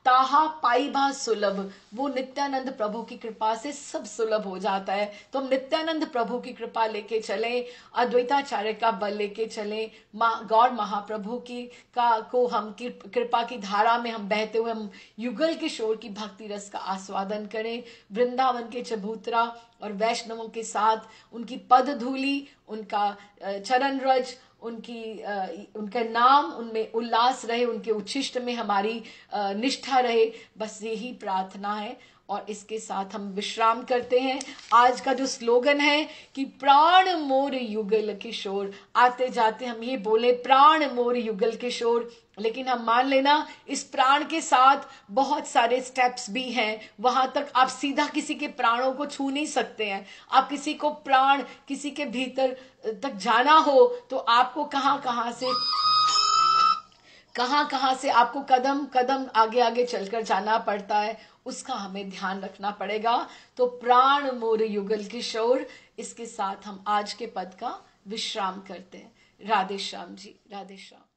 ताहा पाईबा सुलभ। वो नित्यानंद प्रभु की कृपा से सब सुलभ हो जाता है। तो हम नित्यानंद प्रभु की कृपा लेके चले, अद्वैताचार्य का बल लेके चले, गौर महाप्रभु को हम कृपा की धारा में हम बहते हुए हम युगल किशोर की भक्ति रस का आस्वादन करें। वृंदावन के चबूतरा और वैष्णवों के साथ उनकी पद धूली, उनका चरण रज, उनका नाम, उनमें उल्लास रहे, उनके उच्छिष्ट में हमारी निष्ठा रहे। बस यही प्रार्थना है। और इसके साथ हम विश्राम करते हैं। आज का जो स्लोगन है कि प्राण मोर युगल किशोर, आते जाते हम ये बोले प्राण मोर युगल किशोर, लेकिन हम मान लेना इस प्राण के साथ बहुत सारे स्टेप्स भी हैं। वहां तक आप सीधा किसी के प्राणों को छू नहीं सकते हैं। आप किसी को प्राण, किसी के भीतर तक जाना हो तो आपको कहां कहां से आपको कदम कदम आगे आगे चलकर जाना पड़ता है, उसका हमें ध्यान रखना पड़ेगा। तो प्राण मोर युगल किशोर, इसके साथ हम आज के पद का विश्राम करते हैं। राधे श्याम जी, राधे श्याम।